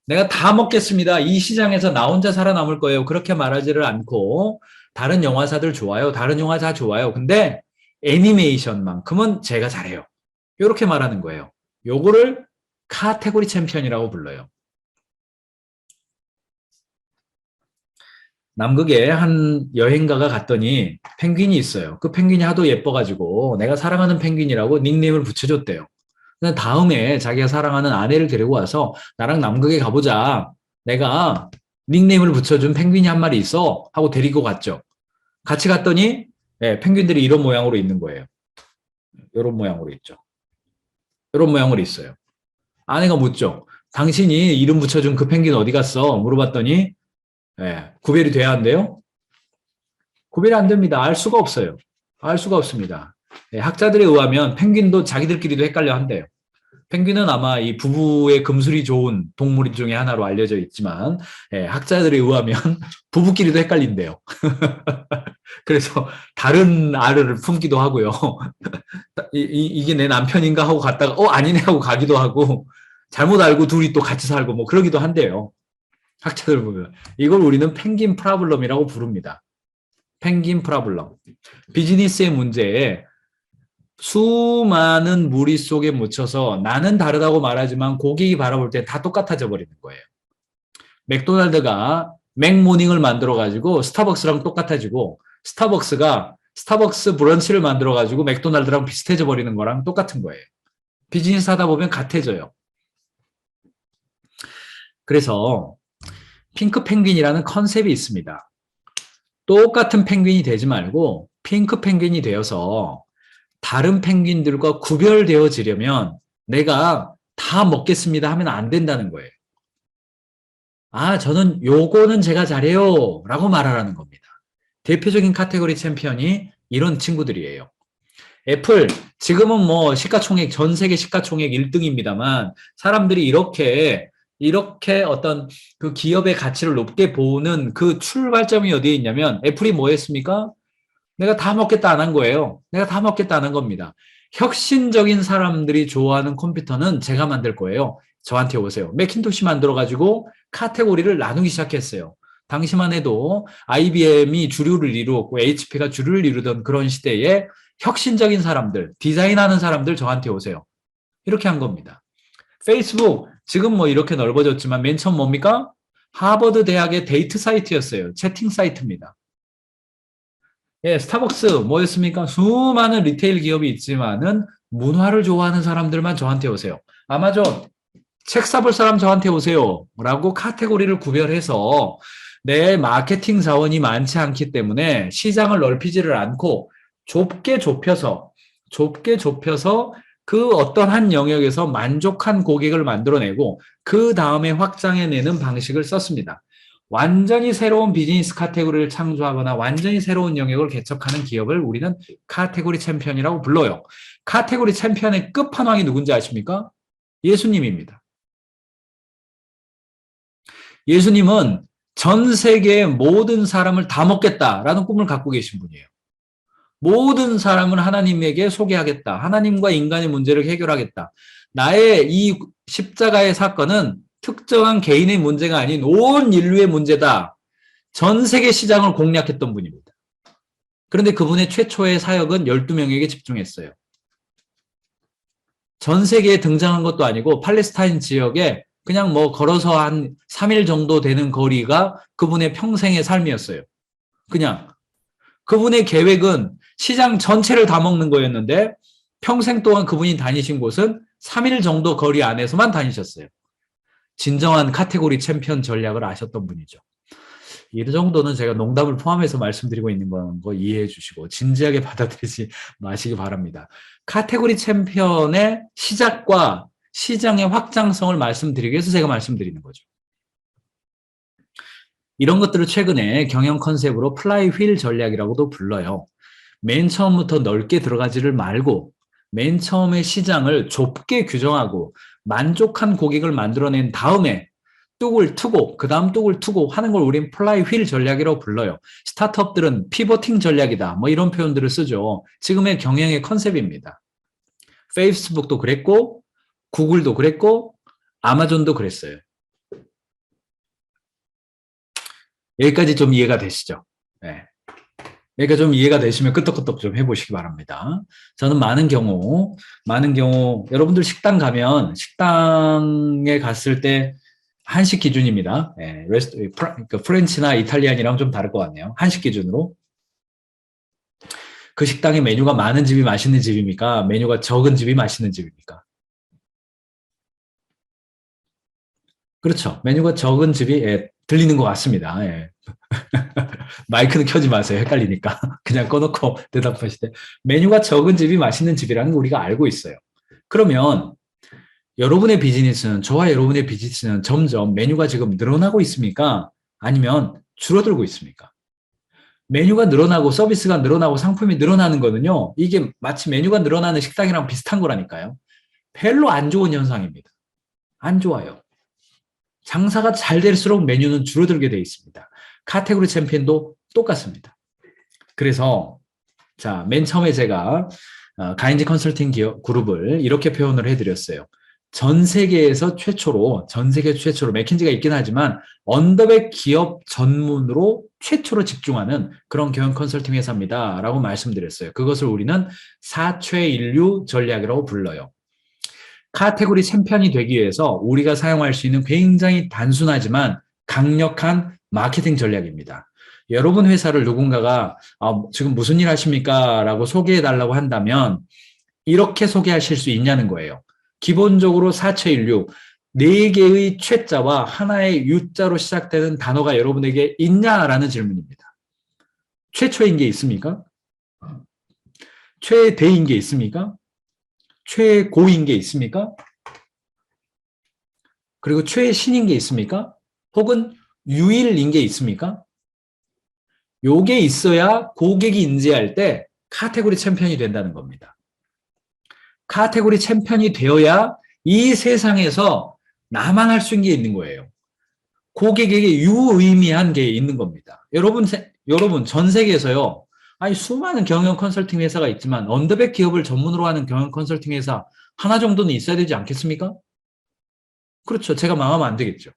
내가 다 먹겠습니다. 이 시장에서 나 혼자 살아남을 거예요. 그렇게 말하지를 않고 다른 영화사들 좋아요. 다른 영화 다 좋아요. 근데 애니메이션만큼은 제가 잘해요. 이렇게 말하는 거예요. 요거를 카테고리 챔피언이라고 불러요. 남극에 한 여행가가 갔더니 펭귄이 있어요. 그 펭귄이 하도 예뻐가지고 내가 사랑하는 펭귄이라고 닉네임을 붙여줬대요. 다음에 자기가 사랑하는 아내를 데리고 와서 나랑 남극에 가보자. 내가 닉네임을 붙여준 펭귄이 한 마리 있어. 하고 데리고 갔죠. 같이 갔더니 네, 펭귄들이 이런 모양으로 있는 거예요. 이런 모양으로 있죠. 이런 모양으로 있어요. 아내가 묻죠. 당신이 이름 붙여준 그 펭귄 어디 갔어? 물어봤더니 네, 구별이 돼야 한대요. 구별이 안 됩니다. 알 수가 없어요. 알 수가 없습니다. 네, 학자들에 의하면 펭귄도 자기들끼리도 헷갈려 한대요. 펭귄은 아마 이 부부의 금술이 좋은 동물 중에 하나로 알려져 있지만 학자들에 의하면 부부끼리도 헷갈린대요. 그래서 다른 알을 품기도 하고요. 이게 내 남편인가 하고 갔다가 아니네 하고 가기도 하고 잘못 알고 둘이 또 같이 살고 뭐 그러기도 한대요. 학자들 보면 이걸 우리는 펭귄 프라블럼이라고 부릅니다. 펭귄 프라블럼. 비즈니스의 문제에 수많은 무리 속에 묻혀서 나는 다르다고 말하지만 고객이 바라볼 때 다 똑같아져 버리는 거예요. 맥도날드가 맥모닝을 만들어 가지고 스타벅스랑 똑같아지고 스타벅스가 스타벅스 브런치를 만들어 가지고 맥도날드랑 비슷해져 버리는 거랑 똑같은 거예요. 비즈니스 하다 보면 같아져요. 그래서 핑크 펭귄이라는 컨셉이 있습니다. 똑같은 펭귄이 되지 말고 핑크 펭귄이 되어서 다른 펭귄들과 구별되어지려면 내가 다 먹겠습니다 하면 안 된다는 거예요. 아, 저는 요거는 제가 잘해요 라고 말하라는 겁니다. 대표적인 카테고리 챔피언이 이런 친구들이에요. 애플, 지금은 뭐 시가총액, 전 세계 시가총액 1등입니다만 사람들이 이렇게 어떤 그 기업의 가치를 높게 보는 그 출발점이 어디에 있냐면 애플이 뭐 했습니까? 내가 다 먹겠다 안 한 거예요. 내가 다 먹겠다 안 한 겁니다. 혁신적인 사람들이 좋아하는 컴퓨터는 제가 만들 거예요. 저한테 오세요. 맥킨토시 만들어가지고 카테고리를 나누기 시작했어요. 당시만 해도 IBM이 주류를 이루었고 HP가 주류를 이루던 그런 시대에 혁신적인 사람들, 디자인하는 사람들 저한테 오세요. 이렇게 한 겁니다. 페이스북 지금 뭐 이렇게 넓어졌지만 맨 처음 뭡니까? 하버드 대학의 데이트 사이트였어요. 채팅 사이트입니다. 예, 스타벅스 뭐였습니까? 수많은 리테일 기업이 있지만은 문화를 좋아하는 사람들만 저한테 오세요. 아마존 책 사볼 사람 저한테 오세요. 라고 카테고리를 구별해서 내 마케팅 자원이 많지 않기 때문에 시장을 넓히지를 않고 좁게 좁혀서 그 어떤 한 영역에서 만족한 고객을 만들어내고 그 다음에 확장해내는 방식을 썼습니다. 완전히 새로운 비즈니스 카테고리를 창조하거나 완전히 새로운 영역을 개척하는 기업을 우리는 카테고리 챔피언이라고 불러요. 카테고리 챔피언의 끝판왕이 누군지 아십니까? 예수님입니다. 예수님은 전 세계의 모든 사람을 다 먹겠다라는 꿈을 갖고 계신 분이에요. 모든 사람을 하나님에게 소개하겠다. 하나님과 인간의 문제를 해결하겠다. 나의 이 십자가의 사건은 특정한 개인의 문제가 아닌 온 인류의 문제다. 전 세계 시장을 공략했던 분입니다. 그런데 그분의 최초의 사역은 12명에게 집중했어요. 전 세계에 등장한 것도 아니고 팔레스타인 지역에 그냥 뭐 걸어서 한 3일 정도 되는 거리가 그분의 평생의 삶이었어요. 그냥 그분의 계획은 시장 전체를 다 먹는 거였는데 평생 동안 그분이 다니신 곳은 3일 정도 거리 안에서만 다니셨어요. 진정한 카테고리 챔피언 전략을 아셨던 분이죠. 이 정도는 제가 농담을 포함해서 말씀드리고 있는 거 이해해 주시고 진지하게 받아들이지 마시기 바랍니다. 카테고리 챔피언의 시작과 시장의 확장성을 말씀드리기 위해서 제가 말씀드리는 거죠. 이런 것들을 최근에 경영 컨셉으로 플라이 휠 전략이라고도 불러요. 맨 처음부터 넓게 들어가지를 말고 맨 처음에 시장을 좁게 규정하고 만족한 고객을 만들어낸 다음에 뚝을 트고 그 다음 뚝을 트고 하는 걸 우린 플라이 휠 전략이라고 불러요. 스타트업들은 피보팅 전략이다 뭐 이런 표현들을 쓰죠. 지금의 경영의 컨셉입니다. 페이스북도 그랬고 구글도 그랬고 아마존도 그랬어요. 여기까지 좀 이해가 되시죠? 네. 그러니까 좀 이해가 되시면 끄떡끄떡 좀 해보시기 바랍니다. 저는 많은 경우 여러분들 식당 가면 식당에 갔을 때 한식 기준입니다. 예, 프렌치나 이탈리안이랑 좀 다를 것 같네요. 한식 기준으로. 그 식당에 메뉴가 많은 집이 맛있는 집입니까? 메뉴가 적은 집이 맛있는 집입니까? 그렇죠. 메뉴가 적은 집이 들리는 것 같습니다. 예. 마이크는 켜지 마세요. 헷갈리니까. 그냥 꺼놓고 대답하실 때. 메뉴가 적은 집이 맛있는 집이라는 거 우리가 알고 있어요. 그러면 여러분의 비즈니스는, 저와 여러분의 비즈니스는 점점 메뉴가 지금 늘어나고 있습니까? 아니면 줄어들고 있습니까? 메뉴가 늘어나고 서비스가 늘어나고 상품이 늘어나는 거는요. 이게 마치 메뉴가 늘어나는 식당이랑 비슷한 거라니까요. 별로 안 좋은 현상입니다. 안 좋아요. 장사가 잘 될수록 메뉴는 줄어들게 돼 있습니다. 카테고리 챔피언도 똑같습니다. 그래서 자, 맨 처음에 제가 가인지 컨설팅 기업 그룹을 이렇게 표현을 해드렸어요. 전 세계 최초로 맥킨지가 있긴 하지만 언더백 기업 전문으로 최초로 집중하는 그런 경영 컨설팅 회사입니다. 라고 말씀드렸어요. 그것을 우리는 사최인류 전략이라고 불러요. 카테고리 챔피언이 되기 위해서 우리가 사용할 수 있는 굉장히 단순하지만 강력한 마케팅 전략입니다. 여러분 회사를 누군가가 지금 무슨 일 하십니까? 라고 소개해달라고 한다면 이렇게 소개하실 수 있냐는 거예요. 기본적으로 사채인류 4개의 최자와 하나의 유자로 시작되는 단어가 여러분에게 있냐라는 질문입니다. 최초인 게 있습니까? 최대인 게 있습니까? 최고인 게 있습니까? 그리고 최신인 게 있습니까? 혹은 유일인 게 있습니까? 요게 있어야 고객이 인지할 때 카테고리 챔피언이 된다는 겁니다. 카테고리 챔피언이 되어야 이 세상에서 나만 할 수 있는 게 있는 거예요. 고객에게 유의미한 게 있는 겁니다. 여러분 전 세계에서요. 아니, 수많은 경영 컨설팅 회사가 있지만 언더백 기업을 전문으로 하는 경영 컨설팅 회사 하나 정도는 있어야 되지 않겠습니까? 그렇죠. 제가 망하면 안 되겠죠.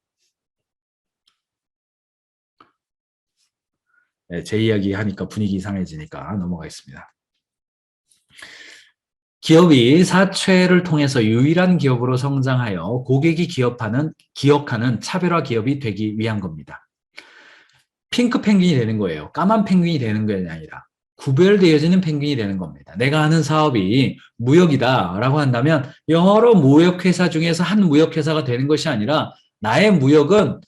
네, 제 이야기 하니까 분위기 이상해지니까 넘어가겠습니다. 기업이 사채를 통해서 유일한 기업으로 성장하여 고객이 기억하는 차별화 기업이 되기 위한 겁니다. 핑크 펭귄이 되는 거예요. 까만 펭귄이 되는 게 아니라 구별되어지는 펭귄이 되는 겁니다. 내가 하는 사업이 무역이다라고 한다면 여러 무역회사 중에서 한 무역회사가 되는 것이 아니라 나의 무역은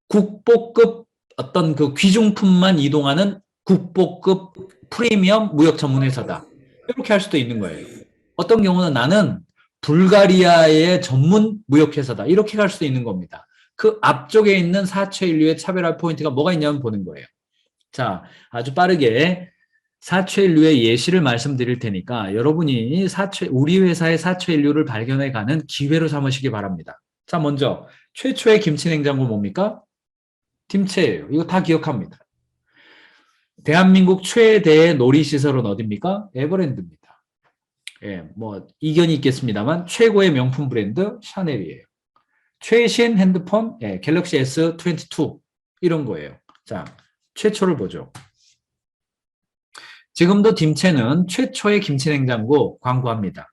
국보급 어떤 그 귀중품만 이동하는 국보급 프리미엄 무역 전문 회사다. 이렇게 할 수도 있는 거예요. 어떤 경우는 나는 불가리아의 전문 무역회사다. 이렇게 갈 수도 있는 겁니다. 그 앞쪽에 있는 사채인류의 차별화 포인트가 뭐가 있냐면 보는 거예요. 자, 아주 빠르게 사채인류의 예시를 말씀드릴 테니까 여러분이 우리 회사의 사채인류를 발견해가는 기회로 삼으시기 바랍니다. 자, 먼저 최초의 김치냉장고 뭡니까? 팀체예요. 이거 다 기억합니다. 대한민국 최대의 놀이시설은 어디입니까? 에버랜드입니다. 예, 뭐 이견이 있겠습니다만 최고의 명품 브랜드 샤넬이에요. 최신 핸드폰 갤럭시 S22 이런 거예요. 자, 최초를 보죠. 지금도 딤체는 최초의 김치냉장고 광고합니다.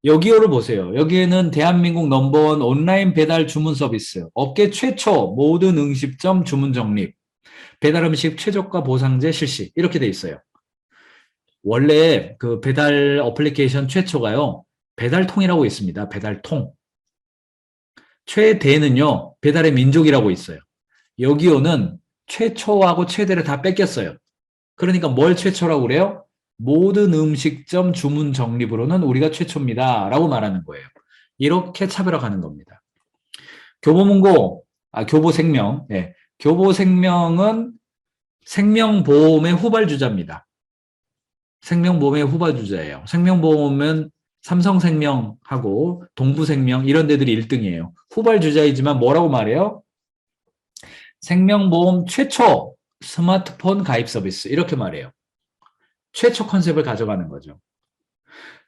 여기요를 보세요. 여기에는 대한민국 넘버원 온라인 배달 주문 서비스, 업계 최초 모든 음식점 주문 적립, 배달 음식 최저가 보상제 실시 이렇게 돼 있어요. 원래 그 배달 어플리케이션 최초가요. 배달통이라고 있습니다. 배달통. 최대는요. 배달의 민족이라고 있어요. 여기요는 최초하고 최대를 다 뺏겼어요. 그러니까 뭘 최초라고 그래요? 모든 음식점 주문 적립으로는 우리가 최초입니다. 라고 말하는 거예요. 이렇게 차별화가는 겁니다. 교보생명. 네. 교보생명은 생명보험의 후발주자입니다. 생명보험의 후발주자예요. 생명보험은 삼성생명하고 동부생명 이런 데들이 1등이에요. 후발주자이지만 뭐라고 말해요? 생명보험 최초 스마트폰 가입 서비스 이렇게 말해요. 최초 컨셉을 가져가는 거죠.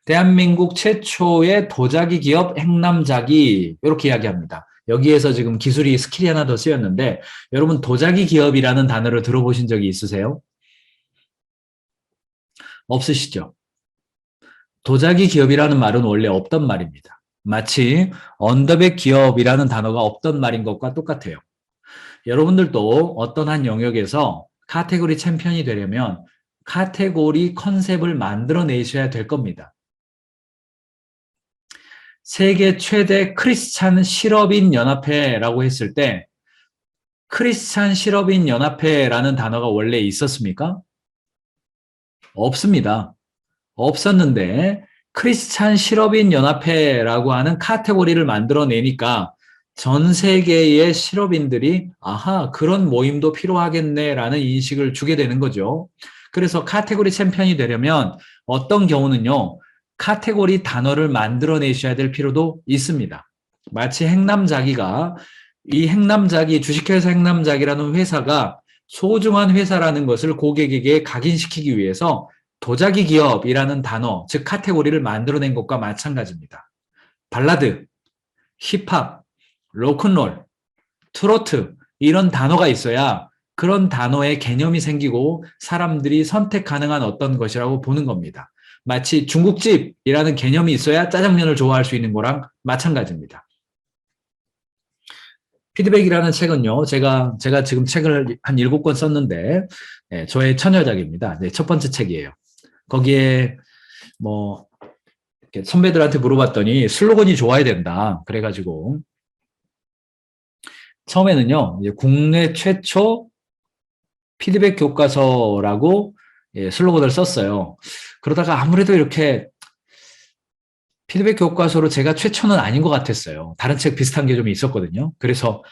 대한민국 최초의 도자기 기업 행남자기 이렇게 이야기합니다. 여기에서 지금 기술이 스킬이 하나 더 쓰였는데 여러분 도자기 기업이라는 단어를 들어보신 적이 있으세요? 없으시죠? 도자기 기업이라는 말은 원래 없던 말입니다. 마치 언더백 기업이라는 단어가 없던 말인 것과 똑같아요. 여러분들도 어떤 한 영역에서 카테고리 챔피언이 되려면 카테고리 컨셉을 만들어내셔야 될 겁니다. 세계 최대 크리스찬 실업인 연합회라고 했을 때 크리스찬 실업인 연합회라는 단어가 원래 있었습니까? 없습니다. 없었는데 크리스찬 실업인 연합회라고 하는 카테고리를 만들어내니까 전 세계의 실업인들이 아하 그런 모임도 필요하겠네라는 인식을 주게 되는 거죠. 그래서 카테고리 챔피언이 되려면 어떤 경우는요. 카테고리 단어를 만들어내셔야 될 필요도 있습니다. 마치 행남자기가 이 행남자기 주식회사 행남자기라는 회사가 소중한 회사라는 것을 고객에게 각인시키기 위해서 도자기 기업이라는 단어, 즉 카테고리를 만들어낸 것과 마찬가지입니다. 발라드, 힙합, 로큰롤, 트로트 이런 단어가 있어야 그런 단어의 개념이 생기고 사람들이 선택 가능한 어떤 것이라고 보는 겁니다. 마치 중국집이라는 개념이 있어야 짜장면을 좋아할 수 있는 거랑 마찬가지입니다. 피드백이라는 책은요, 제가 지금 책을 한 7권 썼는데, 저의 처녀작입니다. 네, 첫 번째 책이에요. 거기에 뭐 선배들한테 물어봤더니 슬로건이 좋아야 된다. 그래가지고 처음에는요 이제 국내 최초 피드백 교과서라고 슬로건을 썼어요. 그러다가 아무래도 이렇게 피드백 교과서로 제가 최초는 아닌 것 같았어요. 다른 책 비슷한 게 좀 있었거든요. 그래서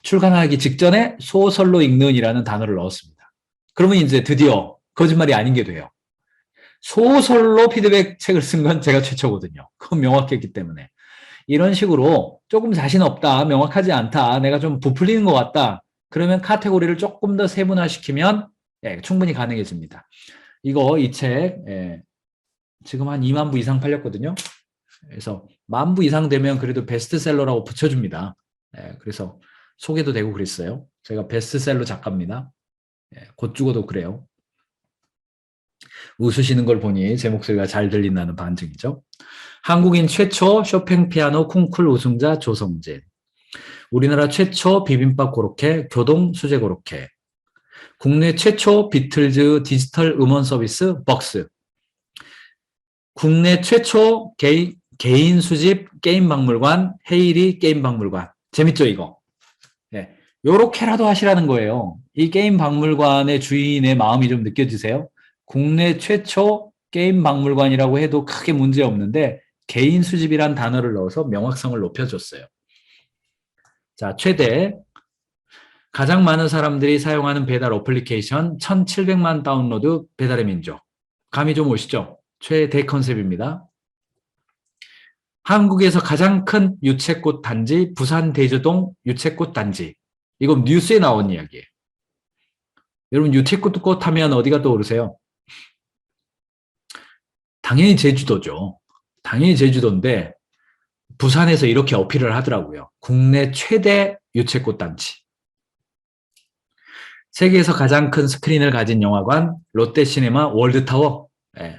출간하기 직전에 소설로 읽는이라는 단어를 넣었습니다. 그러면 이제 드디어 거짓말이 아닌 게 돼요. 소설로 피드백 책을 쓴 건 제가 최초거든요. 그건 명확했기 때문에. 이런 식으로 조금 자신 없다, 명확하지 않다, 내가 좀 부풀리는 것 같다. 그러면 카테고리를 조금 더 세분화시키면 예, 충분히 가능해집니다. 이 책, 예, 지금 한 2만 부 이상 팔렸거든요. 그래서 10,000부 이상 되면 그래도 베스트셀러라고 붙여줍니다. 예, 그래서 소개도 되고 그랬어요. 제가 베스트셀러 작가입니다. 예, 곧 죽어도 그래요. 웃으시는 걸 보니 제 목소리가 잘 들린다는 반증이죠. 한국인 최초 쇼팽 피아노 콩쿨 우승자 조성진. 우리나라 최초 비빔밥 고로케 교동 수제 고로케. 국내 최초 비틀즈 디지털 음원 서비스 벅스. 국내 최초 개인 수집 게임 박물관 헤이리 게임 박물관. 재밌죠 이거? 네. 요렇게라도 하시라는 거예요. 이 게임 박물관의 주인의 마음이 좀 느껴지세요? 국내 최초 게임 박물관이라고 해도 크게 문제 없는데 개인 수집이란 단어를 넣어서 명확성을 높여줬어요. 자, 최대 가장 많은 사람들이 사용하는 배달 어플리케이션 1,700만 다운로드 배달의 민족. 감이 좀 오시죠? 최대 컨셉입니다. 한국에서 가장 큰 유채꽃 단지 부산 대저동 유채꽃 단지. 이건 뉴스에 나온 이야기예요. 여러분 유채꽃 하면 어디가 떠오르세요? 당연히 제주도죠. 당연히 제주도인데 부산에서 이렇게 어필을 하더라고요. 국내 최대 유채꽃 단지. 세계에서 가장 큰 스크린을 가진 영화관 롯데시네마 월드타워. 네.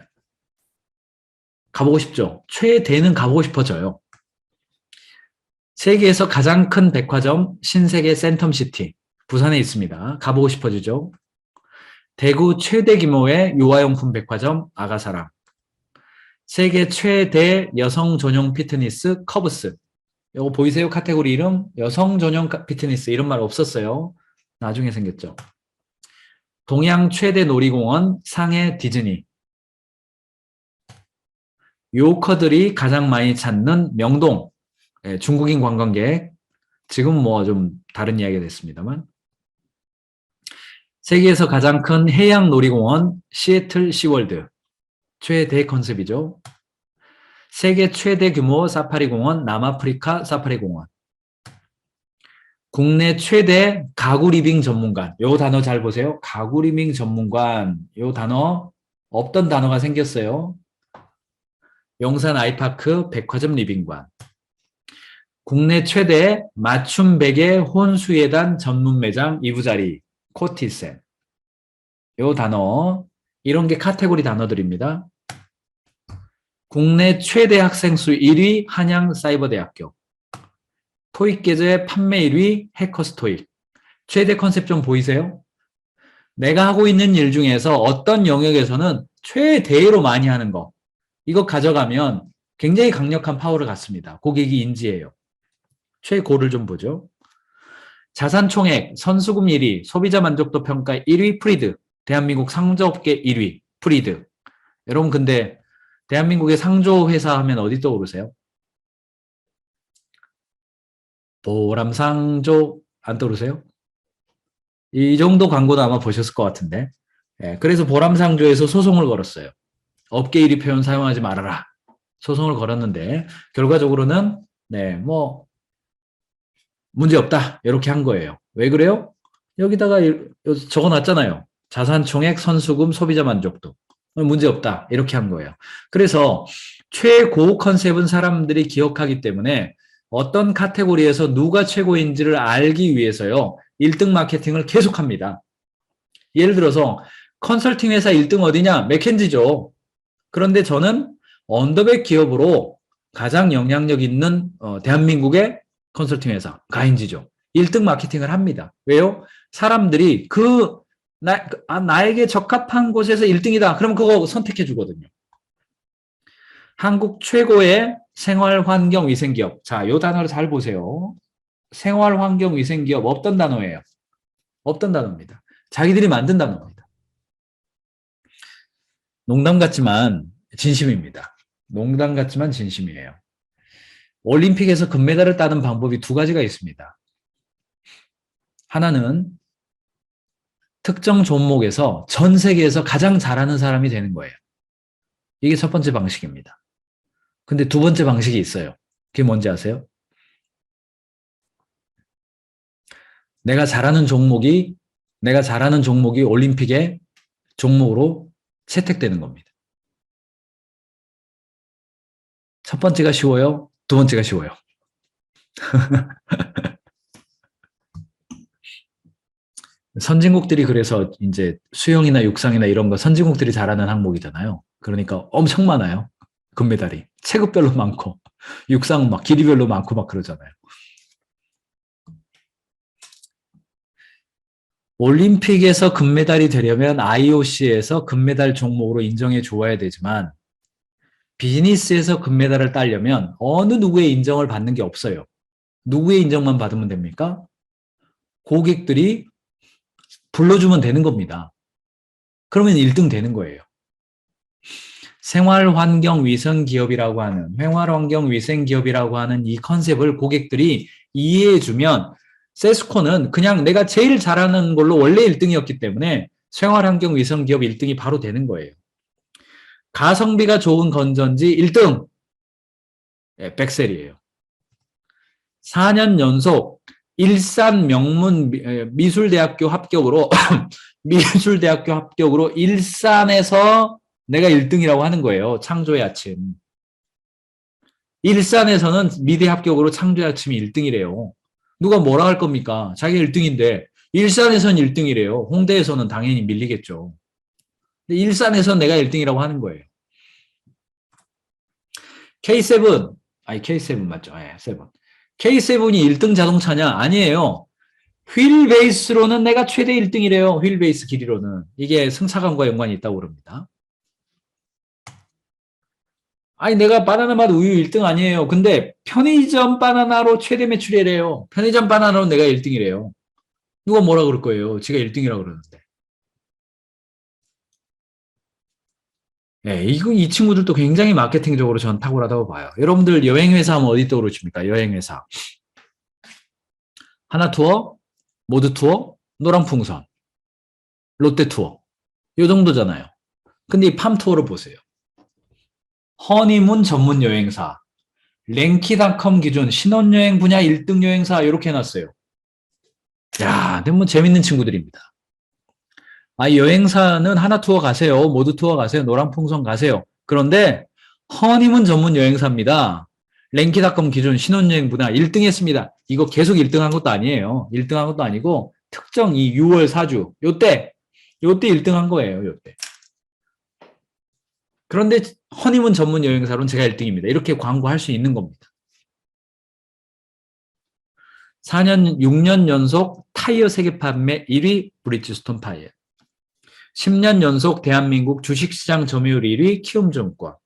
가보고 싶죠. 최대는 가보고 싶어져요. 세계에서 가장 큰 백화점 신세계 센텀시티 부산에 있습니다. 가보고 싶어지죠. 대구 최대 규모의 유아용품 백화점 아가사랑. 세계 최대 여성 전용 피트니스 커브스. 이거 보이세요? 카테고리 이름? 여성 전용 피트니스 이런 말 없었어요. 나중에 생겼죠. 동양 최대 놀이공원 상해 디즈니. 요커들이 가장 많이 찾는 명동. 예, 중국인 관광객. 지금 뭐 좀 다른 이야기가 됐습니다만. 세계에서 가장 큰 해양 놀이공원 시애틀 시월드. 최대 컨셉이죠. 세계 최대 규모 사파리 공원 남아프리카 사파리 공원. 국내 최대 가구 리빙 전문관. 요 단어 잘 보세요. 가구 리빙 전문관. 요 단어 없던 단어가 생겼어요. 용산 아이파크 백화점 리빙관. 국내 최대 맞춤 베개 혼수예단 전문 매장 이부자리 코티센. 요 단어 이런 게 카테고리 단어들입니다. 국내 최대 학생 수 1위 한양사이버대학교. 토익 계좌의 판매 1위 해커스 토익. 최대 컨셉 좀 보이세요? 내가 하고 있는 일 중에서 어떤 영역에서는 최대로 많이 하는 거. 이거 가져가면 굉장히 강력한 파워를 갖습니다. 고객이 인지해요. 최고를 좀 보죠. 자산 총액, 선수금 1위, 소비자 만족도 평가 1위 프리드. 대한민국 상조업계 1위 프리드. 여러분 근데 대한민국의 상조 회사 하면 어디 떠오르세요? 보람상조 안 떠오르세요? 이 정도 광고도 아마 보셨을 것 같은데. 예, 그래서 보람상조에서 소송을 걸었어요. 업계 1위 표현 사용하지 말아라. 소송을 걸었는데 결과적으로는 네, 뭐 문제 없다. 이렇게 한 거예요. 왜 그래요? 여기다가 적어놨잖아요. 자산 총액, 선수금, 소비자 만족도. 문제 없다. 이렇게 한 거예요. 그래서 최고 컨셉은 사람들이 기억하기 때문에 어떤 카테고리에서 누가 최고인지를 알기 위해서요. 1등 마케팅을 계속합니다. 예를 들어서 컨설팅 회사 1등 어디냐? 맥켄지죠. 그런데 저는 언더백 기업으로 가장 영향력 있는 대한민국의 컨설팅 회사 가인지죠. 1등 마케팅을 합니다. 왜요? 사람들이 나에게 적합한 곳에서 1등이다. 그럼 그거 선택해 주거든요. 한국 최고의 생활환경위생기업. 자, 이 단어를 잘 보세요. 생활환경위생기업 없던 단어예요. 없던 단어입니다. 자기들이 만든 단어입니다. 농담 같지만 진심입니다. 농담 같지만 진심이에요. 올림픽에서 금메달을 따는 방법이 두 가지가 있습니다. 하나는 특정 종목에서 전 세계에서 가장 잘하는 사람이 되는 거예요. 이게 첫 번째 방식입니다. 근데 두 번째 방식이 있어요. 그게 뭔지 아세요? 내가 잘하는 종목이 내가 잘하는 종목이 올림픽의 종목으로 채택되는 겁니다. 첫 번째가 쉬워요? 두 번째가 쉬워요? 선진국들이 그래서 이제 수영이나 육상이나 이런 거 선진국들이 잘하는 항목이잖아요. 그러니까 엄청 많아요. 금메달이. 체급별로 많고, 육상은 막 길이별로 많고 막 그러잖아요. 올림픽에서 금메달이 되려면 IOC에서 금메달 종목으로 인정해 줘야 되지만 비즈니스에서 금메달을 따려면 어느 누구의 인정을 받는 게 없어요. 누구의 인정만 받으면 됩니까? 고객들이 불러주면 되는 겁니다. 그러면 1등 되는 거예요. 생활환경위생기업이라고 하는, 생활환경위생기업이라고 하는 이 컨셉을 고객들이 이해해주면 세스코는 그냥 내가 제일 잘하는 걸로 원래 1등이었기 때문에 생활환경위생기업 1등이 바로 되는 거예요. 가성비가 좋은 건전지 1등! 네, 백셀이에요. 4년 연속 일산 명문 미술대학교 합격으로 미술대학교 합격으로 일산에서 내가 1등이라고 하는 거예요. 창조의 아침. 일산에서는 미대 합격으로 창조의 아침이 1등이래요. 누가 뭐라 할 겁니까? 자기가 1등인데 일산에서는 1등이래요. 홍대에서는 당연히 밀리겠죠. 근데 일산에서는 내가 1등이라고 하는 거예요. K7, K7 맞죠? 네, 7. K7이 1등 자동차냐? 아니에요. 휠 베이스로는 내가 최대 1등이래요. 휠 베이스 길이로는. 이게 승차감과 연관이 있다고 그럽니다. 내가 바나나 맛 우유 1등 아니에요. 근데 편의점 바나나로 최대 매출이래요. 편의점 바나나로 내가 1등이래요. 누가 뭐라 그럴 거예요. 지가 1등이라고 그러는데. 네, 이 친구들도 굉장히 마케팅적으로 전 탁월하다고 봐요. 여러분들 여행회사 하면 어디 떠오르십니까? 여행회사. 하나투어, 모두투어, 노랑풍선, 롯데투어. 요 정도잖아요. 근데 이 팜투어를 보세요. 허니문 전문 여행사, 랭키닷컴 기준 신혼여행 분야 1등 여행사 이렇게 해놨어요. 야, 근데 뭐 재밌는 친구들입니다. 여행사는 하나투어 가세요. 모두투어 가세요. 노랑풍선 가세요. 그런데 허니문 전문 여행사입니다. 랭키닷컴 기준 신혼여행 분야 1등 했습니다. 이거 계속 1등 한 것도 아니에요. 1등 한 것도 아니고 특정 이 6월 4주 요때 1등 한 거예요. 요때. 그런데 허니문 전문 여행사로는 제가 1등입니다. 이렇게 광고할 수 있는 겁니다. 6년 연속 타이어 세계 판매 1위 브리지스톤 타이어. 10년 연속 대한민국 주식시장 점유율 1위 키움증권.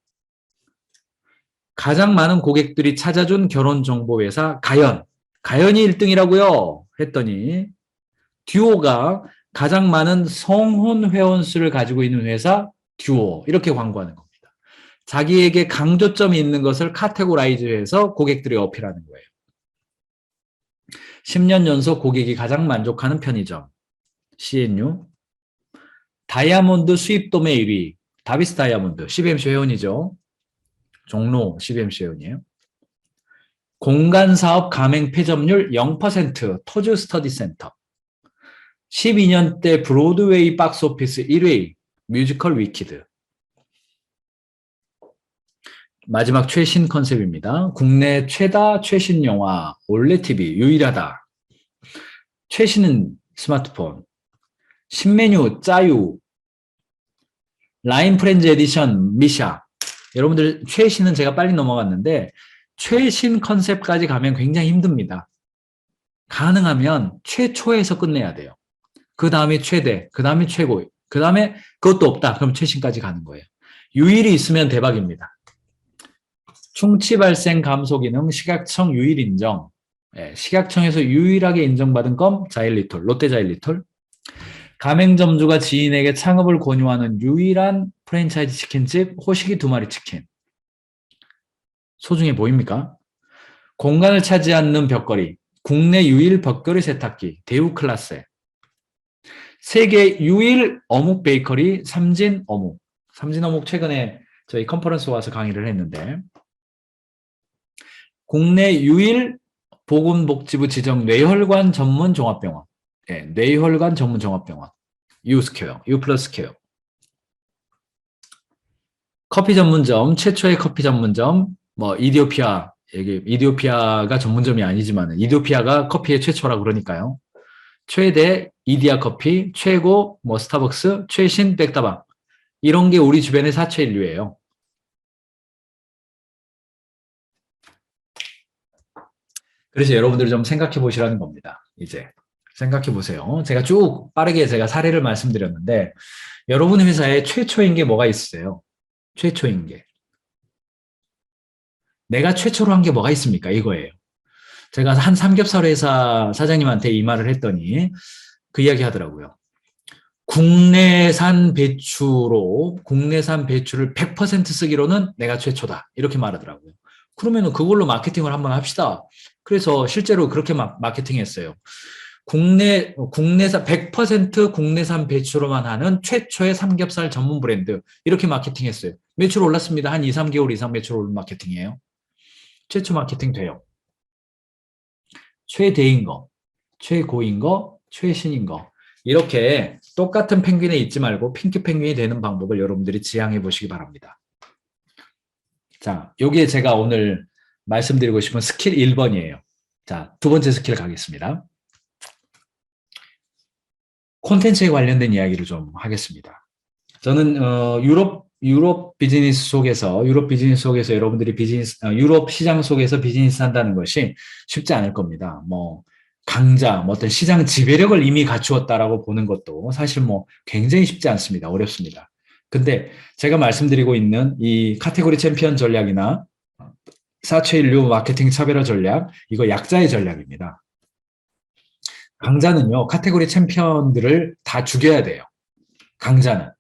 가장 많은 고객들이 찾아준 결혼정보회사 가연. 가연이 1등이라고요? 했더니 듀오가 가장 많은 성혼 회원수를 가지고 있는 회사 듀오. 이렇게 광고하는 겁니다. 자기에게 강조점이 있는 것을 카테고라이즈해서 고객들이 어필하는 거예요. 10년 연속 고객이 가장 만족하는 편의점 CNU. 다이아몬드 수입 도매 1위 다비스 다이아몬드 CBMC 회원이죠. 종로 CBMC 회원이에요. 공간사업 가맹 폐점률 0% 토즈 스터디 센터. 12년대 브로드웨이 박스오피스 1위 뮤지컬 위키드. 마지막 최신 컨셉입니다. 국내 최다 최신 영화 올레TV 유일하다. 최신은 스마트폰. 신메뉴 짜유. 라인 프렌즈 에디션 미샤. 여러분들 최신은 제가 빨리 넘어갔는데 최신 컨셉까지 가면 굉장히 힘듭니다. 가능하면 최초에서 끝내야 돼요. 그 다음에 최대, 그 다음에 최고, 그 다음에 그것도 없다. 그럼 최신까지 가는 거예요. 유일이 있으면 대박입니다. 충치 발생 감소 기능 식약청 유일 인정. 식약청에서 유일하게 인정받은 건 자일리톨, 롯데 자일리톨. 가맹점주가 지인에게 창업을 권유하는 유일한 프랜차이즈 치킨집 호식이 2마리 치킨. 소중해 보입니까? 공간을 차지 않는 벽걸이. 국내 유일 벽걸이 세탁기 대우 클라세. 세계 유일 어묵 베이커리 삼진 어묵. 삼진 어묵 최근에 저희 컨퍼런스 와서 강의를 했는데 국내 유일 보건복지부 지정 뇌혈관 전문 종합병원. 예, 뇌혈관 전문 종합병원. 유스퀘어, 유플러스퀘어. 커피 전문점, 최초의 커피 전문점, 뭐, 이디오피아, 이게 이디오피아가 전문점이 아니지만, 이디오피아가 커피의 최초라 그러니까요. 최대 이디야 커피, 최고, 뭐, 스타벅스, 최신 백다방. 이런 게 우리 주변의 사채 인류예요. 그래서 여러분들이 좀 생각해 보시라는 겁니다. 이제. 생각해 보세요. 제가 쭉 빠르게 제가 사례를 말씀드렸는데, 여러분 회사에 최초인 게 뭐가 있으세요? 최초인 게. 내가 최초로 한 게 뭐가 있습니까? 이거예요. 제가 한 삼겹살 회사 사장님한테 이 말을 했더니 그 이야기 하더라고요. 국내산 배추를 100% 쓰기로는 내가 최초다. 이렇게 말하더라고요. 그러면은 그걸로 마케팅을 한번 합시다. 그래서 실제로 그렇게 마케팅 했어요. 국내산 100% 국내산 배추로만 하는 최초의 삼겹살 전문 브랜드. 이렇게 마케팅 했어요. 매출 올랐습니다. 한 2, 3개월 이상 매출 오른 마케팅이에요. 최초 마케팅 돼요. 최대인 거, 최고인 거, 최신인 거. 이렇게 똑같은 펭귄에 있지 말고 핑크 펭귄이 되는 방법을 여러분들이 지향해 보시기 바랍니다. 자, 여기에 제가 오늘 말씀드리고 싶은 스킬 1번이에요. 자, 두 번째 스킬 가겠습니다. 콘텐츠에 관련된 이야기를 좀 하겠습니다. 저는 유럽 비즈니스 속에서 여러분들이 유럽 시장 속에서 비즈니스 한다는 것이 쉽지 않을 겁니다. 뭐 강자, 뭐 어떤 시장 지배력을 이미 갖추었다라고 보는 것도 사실 뭐 굉장히 쉽지 않습니다. 어렵습니다. 근데 제가 말씀드리고 있는 이 카테고리 챔피언 전략이나 사채인류 마케팅 차별화 전략, 이거 약자의 전략입니다. 강자는요, 카테고리 챔피언들을 다 죽여야 돼요. 강자는.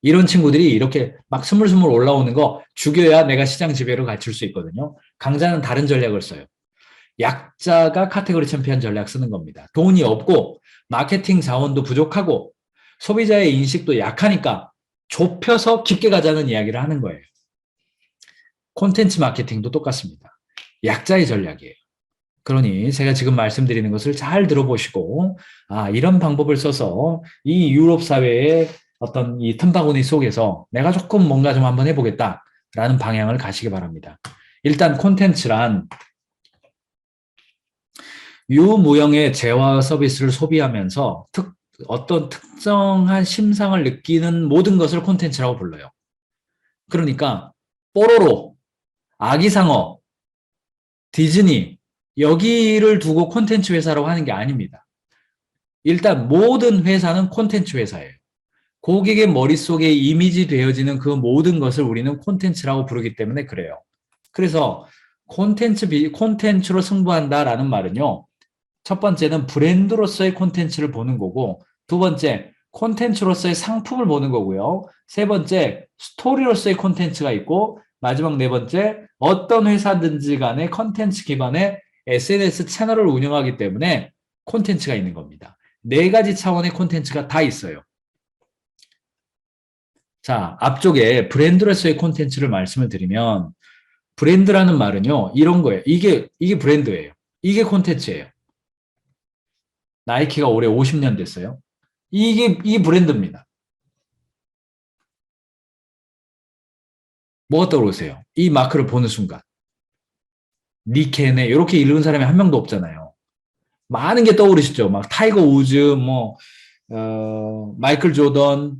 이런 친구들이 이렇게 막 스물스물 올라오는 거 죽여야 내가 시장 지배를 갖출 수 있거든요. 강자는 다른 전략을 써요. 약자가 카테고리 챔피언 전략 쓰는 겁니다. 돈이 없고 마케팅 자원도 부족하고 소비자의 인식도 약하니까 좁혀서 깊게 가자는 이야기를 하는 거예요. 콘텐츠 마케팅도 똑같습니다. 약자의 전략이에요. 그러니 제가 지금 말씀드리는 것을 잘 들어보시고 이런 방법을 써서 이 유럽 사회의 어떤 이 틈바구니 속에서 내가 조금 뭔가 좀 한번 해보겠다라는 방향을 가시기 바랍니다. 일단 콘텐츠란 유무형의 재화 서비스를 소비하면서 어떤 특정한 심상을 느끼는 모든 것을 콘텐츠라고 불러요. 그러니까 뽀로로, 아기상어, 디즈니 여기를 두고 콘텐츠 회사라고 하는 게 아닙니다. 일단 모든 회사는 콘텐츠 회사예요. 고객의 머릿속에 이미지 되어지는 그 모든 것을 우리는 콘텐츠라고 부르기 때문에 그래요. 그래서 콘텐츠로 승부한다라는 말은요. 첫 번째는 브랜드로서의 콘텐츠를 보는 거고, 두 번째 콘텐츠로서의 상품을 보는 거고요. 세 번째 스토리로서의 콘텐츠가 있고, 마지막 네 번째 어떤 회사든지 간에 콘텐츠 기반의 SNS 채널을 운영하기 때문에 콘텐츠가 있는 겁니다. 네 가지 차원의 콘텐츠가 다 있어요. 자, 앞쪽에 브랜드로서의 콘텐츠를 말씀을 드리면 브랜드라는 말은요. 이런 거예요. 이게 브랜드예요. 이게 콘텐츠예요. 나이키가 올해 50년 됐어요. 이게 브랜드입니다. 뭐가 떠오르세요? 이 마크를 보는 순간. 니케네 이렇게 읽는 사람이 한 명도 없잖아요. 많은 게 떠오르시죠? 막 타이거 우즈, 마이클 조던,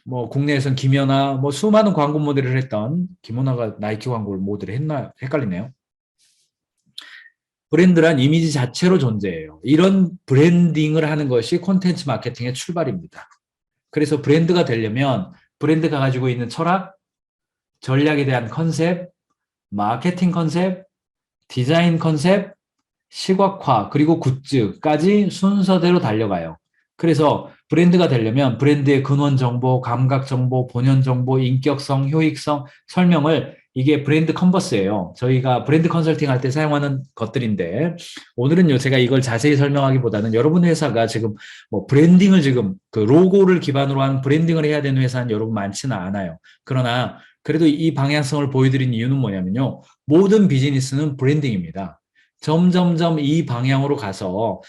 뭐 국내에선 김연아, 뭐 수많은 광고 모델을 했던 김연아가 나이키 광고를 모델을 했나 헷갈리네요. 브랜드란 이미지 자체로 존재해요. 이런 브랜딩을 하는 것이 콘텐츠 마케팅의 출발입니다. 그래서 브랜드가 되려면 브랜드가 가지고 있는 철학, 전략에 대한 컨셉, 마케팅 컨셉, 디자인 컨셉, 시각화, 그리고 굿즈까지 순서대로 달려가요. 그래서 브랜드가 되려면 브랜드의 근원 정보, 감각 정보, 본연 정보, 인격성, 효익성, 설명을 이게 브랜드 컨버스예요. 저희가 브랜드 컨설팅 할 때 사용하는 것들인데 오늘은요 제가 이걸 자세히 설명하기보다는 여러분 회사가 지금 뭐 브랜딩을 지금 그 로고를 기반으로 한 브랜딩을 해야 되는 회사는 여러분 많지는 않아요. 그러나 그래도 이 방향성을 보여드린 이유는 뭐냐면요. 모든 비즈니스는 브랜딩입니다. 점점점 이 방향으로 가서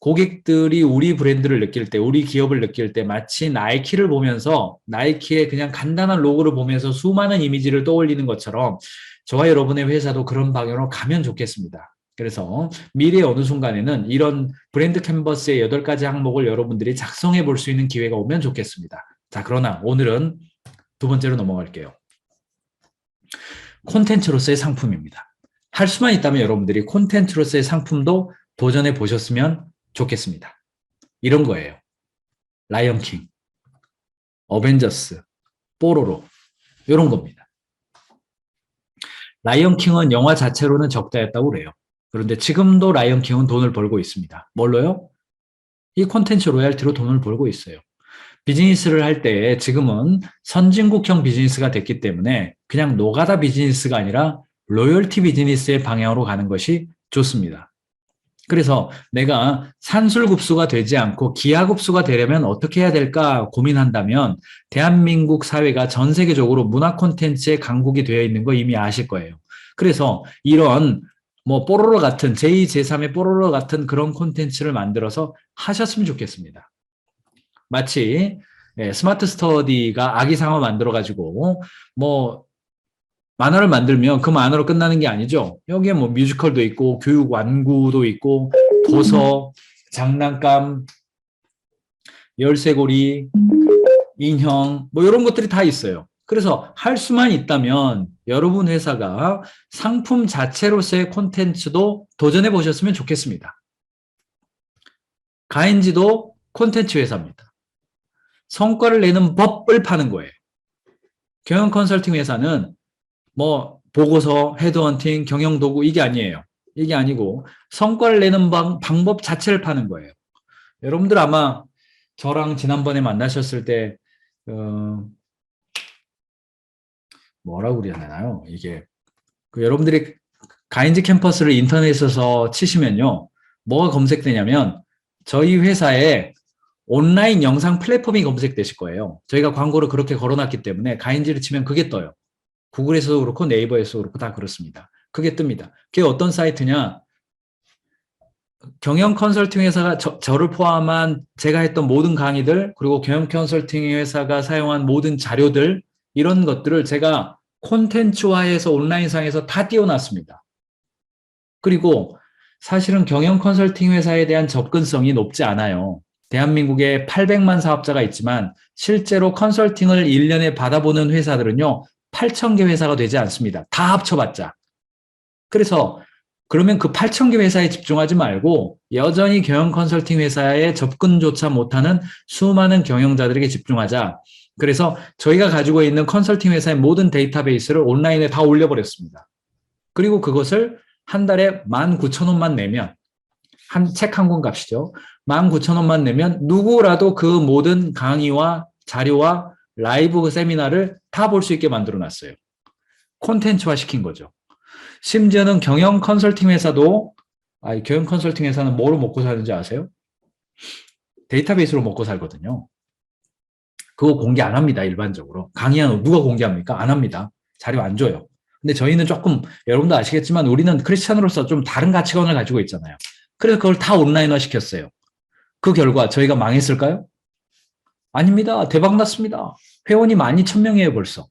고객들이 우리 브랜드를 느낄 때, 우리 기업을 느낄 때 마치 나이키를 보면서 나이키의 그냥 간단한 로고를 보면서 수많은 이미지를 떠올리는 것처럼 저와 여러분의 회사도 그런 방향으로 가면 좋겠습니다. 그래서 미래의 어느 순간에는 이런 브랜드 캔버스의 8가지 항목을 여러분들이 작성해 볼 수 있는 기회가 오면 좋겠습니다. 자, 그러나 오늘은 두 번째로 넘어갈게요. 콘텐츠로서의 상품입니다. 할 수만 있다면 여러분들이 콘텐츠로서의 상품도 도전해 보셨으면 좋겠습니다. 이런 거예요. 라이언킹, 어벤져스, 뽀로로 이런 겁니다. 라이언킹은 영화 자체로는 적자였다고 그래요. 그런데 지금도 라이언킹은 돈을 벌고 있습니다. 뭘로요? 이 콘텐츠 로얄티로 돈을 벌고 있어요. 비즈니스를 할 때 지금은 선진국형 비즈니스가 됐기 때문에 그냥 노가다 비즈니스가 아니라 로열티 비즈니스의 방향으로 가는 것이 좋습니다. 그래서 내가 산술급수가 되지 않고 기하급수가 되려면 어떻게 해야 될까 고민한다면 대한민국 사회가 전 세계적으로 문화 콘텐츠의 강국이 되어 있는 거 이미 아실 거예요. 그래서 이런 뭐 뽀로로 같은 제2, 제3의 뽀로로 같은 그런 콘텐츠를 만들어서 하셨으면 좋겠습니다. 마치 스마트 스터디가 아기상어 만들어가지고 뭐 만화를 만들면 그 만화로 끝나는 게 아니죠. 여기에 뭐 뮤지컬도 있고 교육 완구도 있고 도서, 장난감, 열쇠고리, 인형 뭐 이런 것들이 다 있어요. 그래서 할 수만 있다면 여러분 회사가 상품 자체로서의 콘텐츠도 도전해 보셨으면 좋겠습니다. 가인지도 콘텐츠 회사입니다. 성과를 내는 법을 파는 거예요. 경영 컨설팅 회사는 뭐 보고서, 헤드헌팅, 경영도구 이게 아니에요. 이게 아니고 성과를 내는 방법 자체를 파는 거예요. 여러분들 아마 저랑 지난번에 만나셨을 때 뭐라고 그래야 되나요? 이게 여러분들이 가인즈 캠퍼스를 인터넷에서 치시면요. 뭐가 검색되냐면 저희 회사에 온라인 영상 플랫폼이 검색되실 거예요. 저희가 광고를 그렇게 걸어놨기 때문에 가인즈를 치면 그게 떠요. 구글에서도 그렇고 네이버에서도 그렇고 다 그렇습니다. 그게 뜹니다. 그게 어떤 사이트냐? 경영 컨설팅 회사가 저를 포함한 제가 했던 모든 강의들 그리고 경영 컨설팅 회사가 사용한 모든 자료들 이런 것들을 제가 콘텐츠화해서 온라인상에서 다 띄워놨습니다. 그리고 사실은 경영 컨설팅 회사에 대한 접근성이 높지 않아요. 대한민국에 800만 사업자가 있지만 실제로 컨설팅을 1년에 받아보는 회사들은요. 8,000개 회사가 되지 않습니다. 다 합쳐봤자. 그래서 그러면 그 8,000개 회사에 집중하지 말고 여전히 경영 컨설팅 회사에 접근조차 못하는 수많은 경영자들에게 집중하자. 그래서 저희가 가지고 있는 컨설팅 회사의 모든 데이터베이스를 온라인에 다 올려버렸습니다. 그리고 그것을 한 달에 19,000원만 내면 책 한 권 값이죠. 19,000원만 내면 누구라도 그 모든 강의와 자료와 라이브 세미나를 다 볼 수 있게 만들어 놨어요. 콘텐츠화 시킨 거죠. 심지어는 경영 컨설팅 회사도 경영 컨설팅 회사는 뭐로 먹고 사는지 아세요? 데이터베이스로 먹고 살거든요. 그거 공개 안 합니다. 일반적으로. 강의하는 누가 공개합니까? 안 합니다. 자료 안 줘요. 근데 저희는 조금 여러분도 아시겠지만 우리는 크리스찬으로서 좀 다른 가치관을 가지고 있잖아요. 그래서 그걸 다 온라인화 시켰어요. 그 결과 저희가 망했을까요? 아닙니다. 대박 났습니다. 회원이 12,000명이에요 벌써.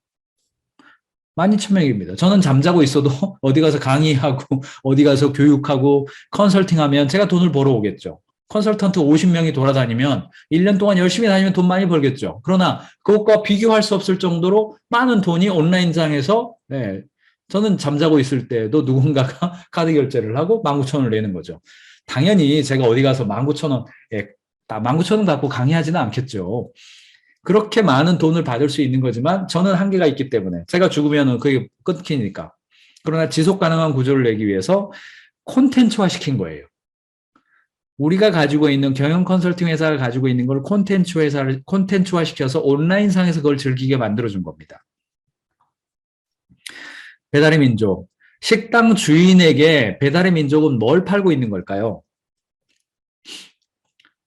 12,000명입니다. 저는 잠자고 있어도 어디 가서 강의하고 어디 가서 교육하고 컨설팅하면 제가 돈을 벌어오겠죠. 컨설턴트 50명이 돌아다니면 1년 동안 열심히 다니면 돈 많이 벌겠죠. 그러나 그것과 비교할 수 없을 정도로 많은 돈이 온라인상에서 저는 잠자고 있을 때도 누군가가 카드 결제를 하고 19,000원을 내는 거죠. 당연히 제가 어디 가서 19,000원, 19,000원 갖고 강의하지는 않겠죠. 그렇게 많은 돈을 받을 수 있는 거지만 저는 한계가 있기 때문에 제가 죽으면 그게 끊기니까. 그러나 지속 가능한 구조를 내기 위해서 콘텐츠화 시킨 거예요. 우리가 가지고 있는 경영 컨설팅 회사가 가지고 있는 걸 콘텐츠화 시켜서 온라인상에서 그걸 즐기게 만들어준 겁니다. 배달의 민족. 식당 주인에게 배달의 민족은 뭘 팔고 있는 걸까요?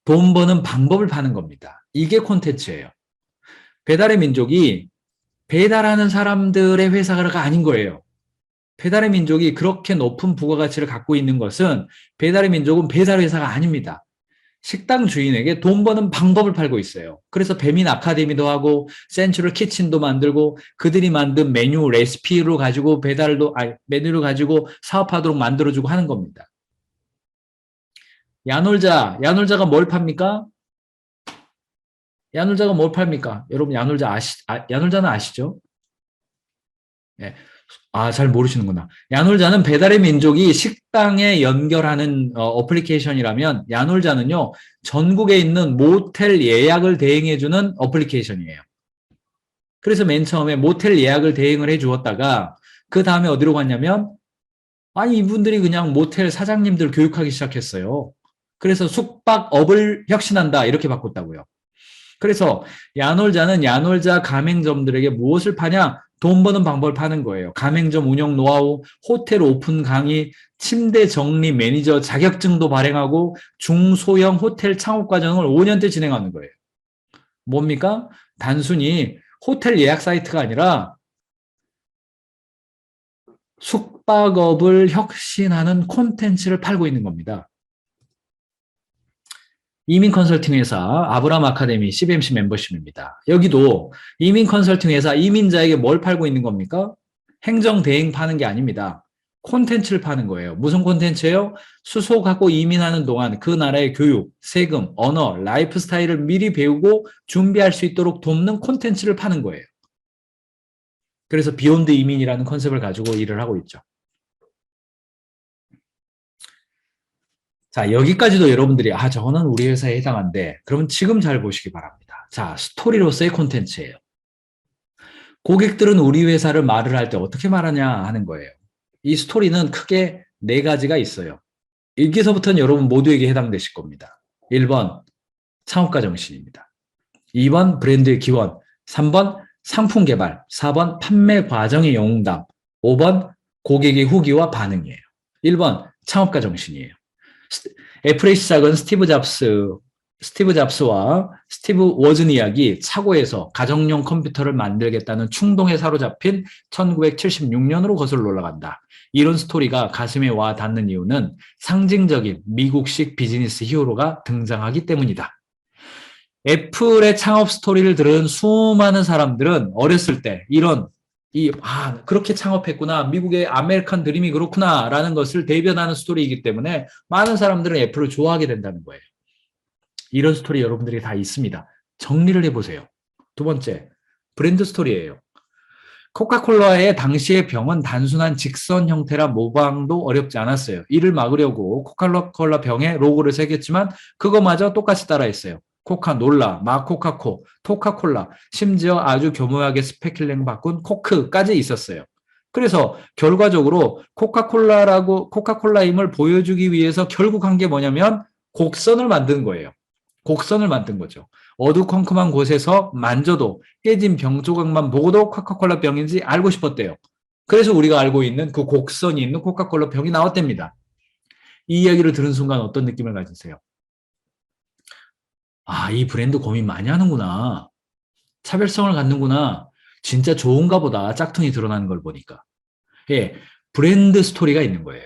돈 버는 방법을 파는 겁니다. 이게 콘텐츠예요. 배달의 민족이 배달하는 사람들의 회사가 아닌 거예요. 배달의 민족이 그렇게 높은 부가가치를 갖고 있는 것은 배달의 민족은 배달 회사가 아닙니다. 식당 주인에게 돈 버는 방법을 팔고 있어요. 그래서 배민 아카데미도 하고 센츄럴 키친도 만들고 그들이 만든 메뉴 레시피로 가지고 메뉴를 가지고 사업하도록 만들어주고 하는 겁니다. 야놀자가 뭘 팝니까? 야놀자가 뭘 팔입니까? 여러분 야놀자는 아시죠? 예. 잘 모르시는구나. 야놀자는 배달의 민족이 식당에 연결하는 어플리케이션이라면 야놀자는요, 전국에 있는 모텔 예약을 대행해주는 어플리케이션이에요. 그래서 맨 처음에 모텔 예약을 대행을 해 주었다가 그 다음에 어디로 갔냐면 아니 이분들이 그냥 모텔 사장님들 교육하기 시작했어요. 그래서 숙박업을 혁신한다 이렇게 바꿨다고요. 그래서 야놀자는 야놀자 가맹점들에게 무엇을 파냐? 돈 버는 방법을 파는 거예요. 가맹점 운영 노하우, 호텔 오픈 강의, 침대 정리 매니저 자격증도 발행하고 중소형 호텔 창업 과정을 5년째 진행하는 거예요. 뭡니까? 단순히 호텔 예약 사이트가 아니라 숙박업을 혁신하는 콘텐츠를 팔고 있는 겁니다. 이민 컨설팅 회사 아브람 아카데미 CBMC 멤버십입니다. 여기도 이민 컨설팅 회사 이민자에게 뭘 팔고 있는 겁니까? 행정 대행 파는 게 아닙니다. 콘텐츠를 파는 거예요. 무슨 콘텐츠예요? 수속하고 이민하는 동안 그 나라의 교육, 세금, 언어, 라이프 스타일을 미리 배우고 준비할 수 있도록 돕는 콘텐츠를 파는 거예요. 그래서 비욘드 이민이라는 컨셉을 가지고 일을 하고 있죠. 자, 여기까지도 여러분들이 저거는 우리 회사에 해당한데 그러면 지금 잘 보시기 바랍니다. 자, 스토리로서의 콘텐츠예요. 고객들은 우리 회사를 말을 할 때 어떻게 말하냐 하는 거예요. 이 스토리는 크게 4가지가 있어요. 여기서부터는 여러분 모두에게 해당되실 겁니다. 1번 창업가 정신입니다. 2번 브랜드의 기원, 3번 상품 개발, 4번 판매 과정의 영웅담, 5번 고객의 후기와 반응이에요. 1번 창업가 정신이에요. 애플의 시작은 스티브 잡스와 스티브 워즈니악이 차고에서 가정용 컴퓨터를 만들겠다는 충동에 사로잡힌 1976년으로 거슬러 올라간다. 이런 스토리가 가슴에 와 닿는 이유는 상징적인 미국식 비즈니스 히어로가 등장하기 때문이다. 애플의 창업 스토리를 들은 수많은 사람들은 어렸을 때 그렇게 창업했구나. 미국의 아메리칸 드림이 그렇구나. 라는 것을 대변하는 스토리이기 때문에 많은 사람들은 애플을 좋아하게 된다는 거예요. 이런 스토리 여러분들이 다 있습니다. 정리를 해보세요. 2번째, 브랜드 스토리예요. 코카콜라의 당시의 병은 단순한 직선 형태라 모방도 어렵지 않았어요. 이를 막으려고 코카콜라 병에 로고를 새겼지만 그거마저 똑같이 따라했어요. 코카놀라, 마코카코, 토카콜라, 심지어 아주 교묘하게 스페킬링 바꾼 코크까지 있었어요. 그래서 결과적으로 코카콜라임을 보여주기 위해서 결국 한 게 뭐냐면 곡선을 만든 거예요. 곡선을 만든 거죠. 어두컴컴한 곳에서 만져도 깨진 병 조각만 보고도 코카콜라 병인지 알고 싶었대요. 그래서 우리가 알고 있는 그 곡선이 있는 코카콜라 병이 나왔답니다. 이 이야기를 들은 순간 어떤 느낌을 가지세요? 이 브랜드 고민 많이 하는구나. 차별성을 갖는구나. 진짜 좋은가 보다. 짝퉁이 드러나는 걸 보니까. 예, 브랜드 스토리가 있는 거예요.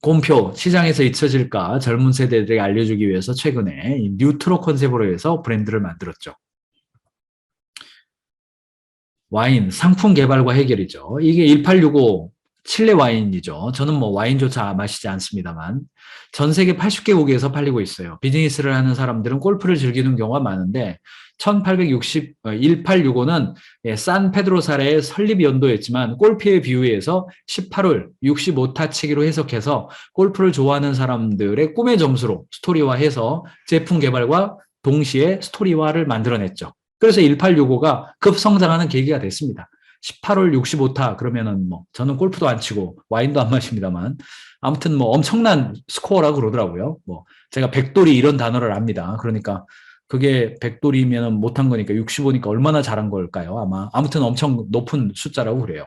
곰표, 시장에서 잊혀질까 젊은 세대들에게 알려주기 위해서 최근에 이 뉴트로 컨셉으로 해서 브랜드를 만들었죠. 와인, 상품 개발과 해결이죠. 이게 1865 칠레 와인이죠. 저는 뭐 와인조차 마시지 않습니다만 전 세계 80개국에서 팔리고 있어요. 비즈니스를 하는 사람들은 골프를 즐기는 경우가 많은데 1865는 산페드로사레의 설립 연도였지만 골프에 비유해서 18홀 65타 치기로 해석해서 골프를 좋아하는 사람들의 꿈의 점수로 스토리화해서 제품 개발과 동시에 스토리화를 만들어냈죠. 그래서 1865가 급성장하는 계기가 됐습니다. 18홀 65타 그러면은 저는 골프도 안 치고 와인도 안 마십니다만 아무튼 엄청난 스코어라고 그러더라고요. 제가 백돌이 이런 단어를 압니다. 그러니까 그게 백돌이면 못한 거니까 65니까 얼마나 잘한 걸까요? 아무튼 엄청 높은 숫자라고 그래요.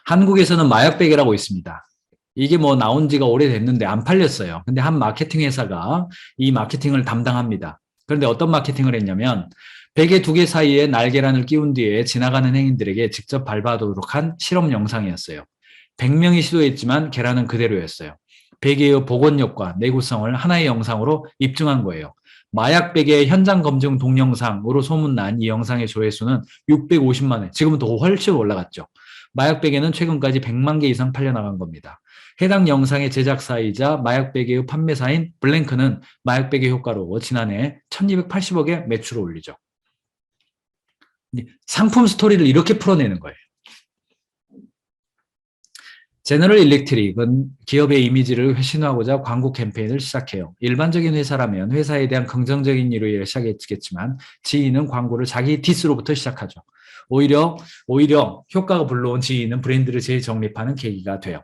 한국에서는 마약베개라고 있습니다. 이게 나온 지가 오래됐는데 안 팔렸어요. 근데 한 마케팅 회사가 이 마케팅을 담당합니다. 그런데 어떤 마케팅을 했냐면 베개 2개 사이에 날계란을 끼운 뒤에 지나가는 행인들에게 직접 밟아도록 한 실험 영상이었어요. 100명이 시도했지만 계란은 그대로였어요. 베개의 복원력과 내구성을 하나의 영상으로 입증한 거예요. 마약 베개의 현장 검증 동영상으로 소문난 이 영상의 조회수는 650만 회, 지금은 더 훨씬 올라갔죠. 마약 베개는 최근까지 100만 개 이상 팔려나간 겁니다. 해당 영상의 제작사이자 마약 베개의 판매사인 블랭크는 마약 베개 효과로 지난해 1280억의 매출을 올리죠. 상품 스토리를 이렇게 풀어내는 거예요. 제너럴 일렉트릭은 기업의 이미지를 쇄신하고자 광고 캠페인을 시작해요. 일반적인 회사라면 회사에 대한 긍정적인 이유로 시작했겠지만 지인은 광고를 자기 디스로부터 시작하죠. 오히려 효과가 불러온 지인은 브랜드를 재정립하는 계기가 돼요.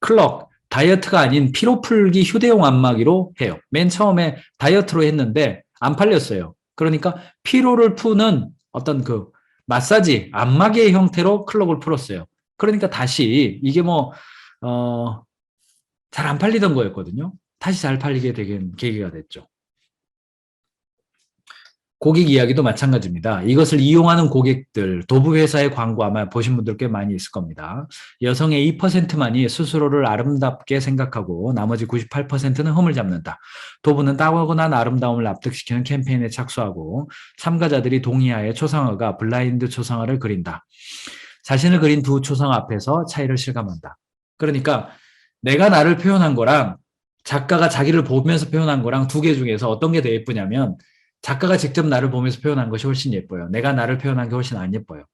클럭, 다이어트가 아닌 피로풀기 휴대용 안마기로 해요. 맨 처음에 다이어트로 했는데 안 팔렸어요. 그러니까 피로를 푸는 어떤 그 마사지, 안마기의 형태로 클럭을 풀었어요. 그러니까 다시 이게 잘 안 팔리던 거였거든요. 다시 잘 팔리게 된 계기가 됐죠. 고객 이야기도 마찬가지입니다. 이것을 이용하는 고객들, 도부 회사의 광고 아마 보신 분들 꽤 많이 있을 겁니다. 여성의 2%만이 스스로를 아름답게 생각하고 나머지 98%는 흠을 잡는다. 도부는 타고난 아름다움을 납득시키는 캠페인에 착수하고 참가자들이 동의하에 초상화가 블라인드 초상화를 그린다. 자신을 그린 두 초상화 앞에서 차이를 실감한다. 그러니까 내가 나를 표현한 거랑 작가가 자기를 보면서 표현한 거랑 두 개 중에서 어떤 게 더 예쁘냐면 작가가 직접 나를 보면서 표현한 것이 훨씬 예뻐요. 내가 나를 표현한 게 훨씬 안 예뻐요.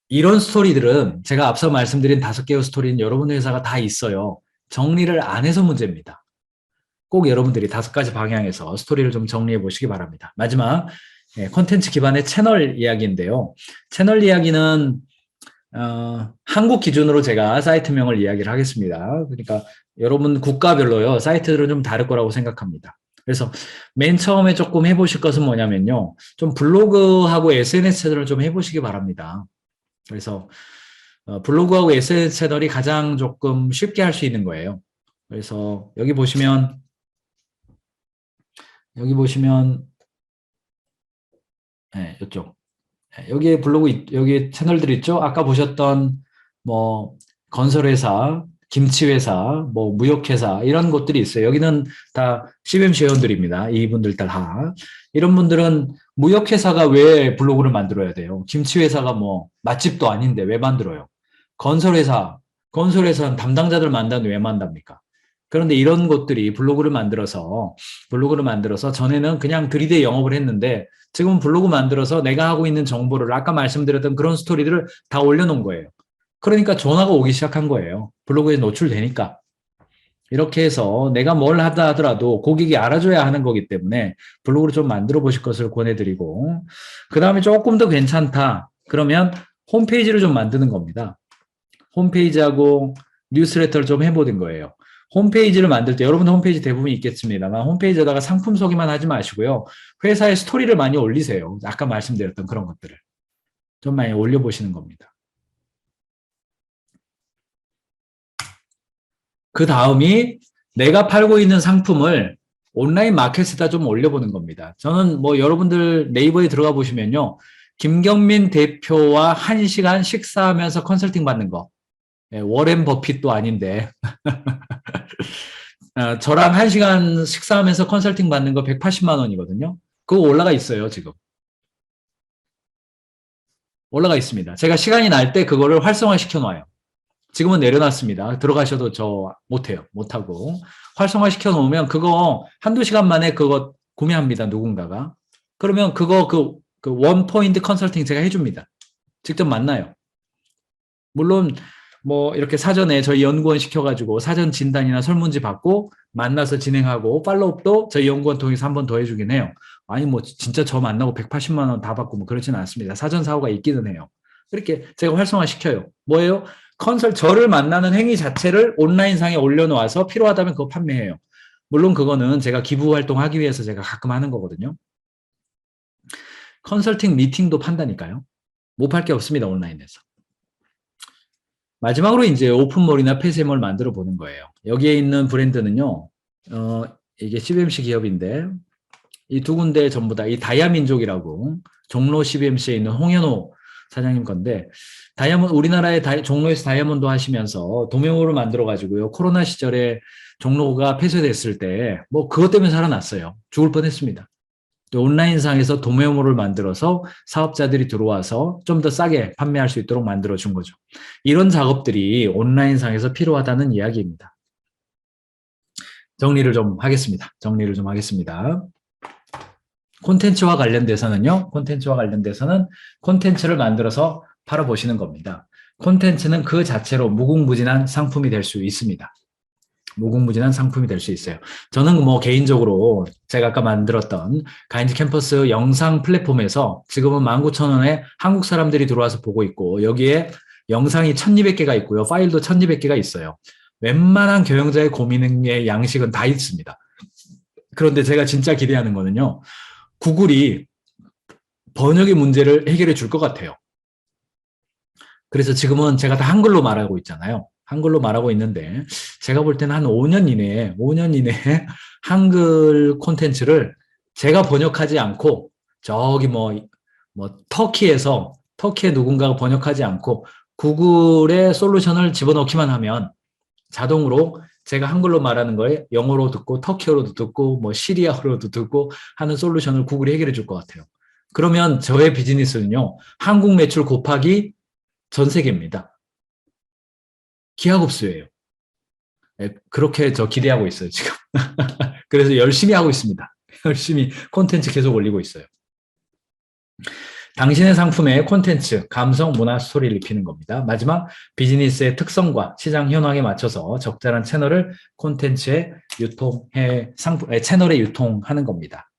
이런 스토리들은 제가 앞서 말씀드린 5개의 스토리는 여러분 회사가 다 있어요. 정리를 안 해서 문제입니다. 꼭 여러분들이 5가지 방향에서 스토리를 좀 정리해 보시기 바랍니다. 마지막 콘텐츠 기반의 채널 이야기인데요. 채널 이야기는 한국 기준으로 제가 사이트명을 이야기를 하겠습니다. 그러니까 여러분 국가별로요. 사이트들은 좀 다를 거라고 생각합니다. 그래서 맨 처음에 조금 해보실 것은 뭐냐면요. 좀 블로그하고 SNS 채널을 좀 해보시기 바랍니다. 그래서 블로그하고 SNS 채널이 가장 조금 쉽게 할 수 있는 거예요. 그래서 여기 보시면 네, 이쪽 여기에 블로그 여기 채널들 있죠. 아까 보셨던 뭐 건설회사, 김치회사, 뭐 무역회사 이런 곳들이 있어요. 여기는 다 CBMC 회원들입니다. 이분들 다. 이런 분들은 무역회사가 왜 블로그를 만들어야 돼요? 김치회사가 뭐 맛집도 아닌데 왜 만들어요? 건설회사는 담당자들 만나는데 왜 만답니까? 그런데 이런 곳들이 블로그를 만들어서 전에는 그냥 들이대 영업을 했는데 지금 블로그 만들어서 내가 하고 있는 정보를 아까 말씀드렸던 그런 스토리들을 다 올려놓은 거예요. 그러니까 전화가 오기 시작한 거예요. 블로그에 노출되니까. 이렇게 해서 내가 뭘 하다 하더라도 고객이 알아줘야 하는 거기 때문에 블로그를 좀 만들어 보실 것을 권해드리고 그 다음에 조금 더 괜찮다. 그러면 홈페이지를 좀 만드는 겁니다. 홈페이지하고 뉴스레터를 좀 해보는 거예요. 홈페이지를 만들 때 여러분 홈페이지 대부분 있겠습니다만 홈페이지에다가 상품 소개만 하지 마시고요. 회사의 스토리를 많이 올리세요. 아까 말씀드렸던 그런 것들을 좀 많이 올려보시는 겁니다. 그 다음이 내가 팔고 있는 상품을 온라인 마켓에다 좀 올려보는 겁니다. 저는 뭐 여러분들 네이버에 들어가 보시면요. 김경민 대표와 1시간 식사하면서 컨설팅 받는 거. 워렌 버핏도 아닌데 저랑 1시간 식사하면서 컨설팅 받는 거 180만 원이거든요. 그거 올라가 있어요, 지금. 올라가 있습니다. 제가 시간이 날 때 그거를 활성화 시켜놔요. 지금은 내려놨습니다. 들어가셔도 저 못해요. 못하고. 활성화 시켜놓으면 그거 한두 시간 만에 그거 구매합니다. 누군가가. 그러면 그거 그 원포인트 컨설팅 제가 해줍니다. 직접 만나요. 물론 뭐 이렇게 사전에 저희 연구원 시켜가지고 사전 진단이나 설문지 받고 만나서 진행하고 팔로우업도 저희 연구원 통해서 한 번 더 해주긴 해요. 아니 뭐 진짜 저 만나고 180만 원 다 받고 뭐 그렇지는 않습니다. 사전 사고가 있기는 해요. 그렇게 제가 활성화 시켜요. 뭐예요? 저를 만나는 행위 자체를 온라인상에 올려놓아서 필요하다면 그거 판매해요. 물론 그거는 제가 기부 활동하기 위해서 제가 가끔 하는 거거든요. 컨설팅 미팅도 판다니까요. 못 팔 게 없습니다. 온라인에서. 마지막으로 이제 오픈몰이나 폐쇄몰 만들어 보는 거예요. 여기에 있는 브랜드는요, 이게 CBMC 기업인데, 이 두 군데 전부 다 이 다이아민족이라고 종로 CBMC에 있는 홍현호 사장님 건데, 우리나라의 종로에서 다이아몬드 하시면서 도메모를 만들어가지고요. 코로나 시절에 종로가 폐쇄됐을 때, 뭐, 그것 때문에 살아났어요. 죽을 뻔 했습니다. 또 온라인상에서 도메모를 만들어서 사업자들이 들어와서 좀 더 싸게 판매할 수 있도록 만들어준 거죠. 이런 작업들이 온라인상에서 필요하다는 이야기입니다. 정리를 좀 하겠습니다. 콘텐츠와 관련돼서는 콘텐츠를 만들어서 팔아보시는 겁니다. 콘텐츠는 그 자체로 무궁무진한 상품이 될 수 있습니다. 저는 뭐 개인적으로 제가 아까 만들었던 가인즈 캠퍼스 영상 플랫폼에서 지금은 19,000원에 한국 사람들이 들어와서 보고 있고, 여기에 영상이 1200개가 있고요. 파일도 1200개가 있어요. 웬만한 경영자의 고민의 양식은 다 있습니다. 그런데 제가 진짜 기대하는 거는요, 구글이 번역의 문제를 해결해 줄 것 같아요. 그래서 지금은 제가 다 한글로 말하고 있잖아요. 한글로 말하고 있는데, 제가 볼 때는 한 5년 이내에 한글 콘텐츠를 제가 번역하지 않고, 저기 터키에 누군가가 번역하지 않고, 구글의 솔루션을 집어넣기만 하면 자동으로 제가 한글로 말하는 거에 영어로 듣고, 터키어로도 듣고, 뭐 시리아어로도 듣고 하는 솔루션을 구글이 해결해 줄 것 같아요. 그러면 저의 비즈니스는요, 한국 매출 곱하기 전 세계입니다. 기하급수예요. 그렇게 저 기대하고 있어요, 지금. 그래서 열심히 하고 있습니다. 열심히 콘텐츠 계속 올리고 있어요. 당신의 상품에 콘텐츠, 감성, 문화, 스토리를 입히는 겁니다. 마지막, 비즈니스의 특성과 시장 현황에 맞춰서 적절한 채널을 채널에 유통하는 겁니다.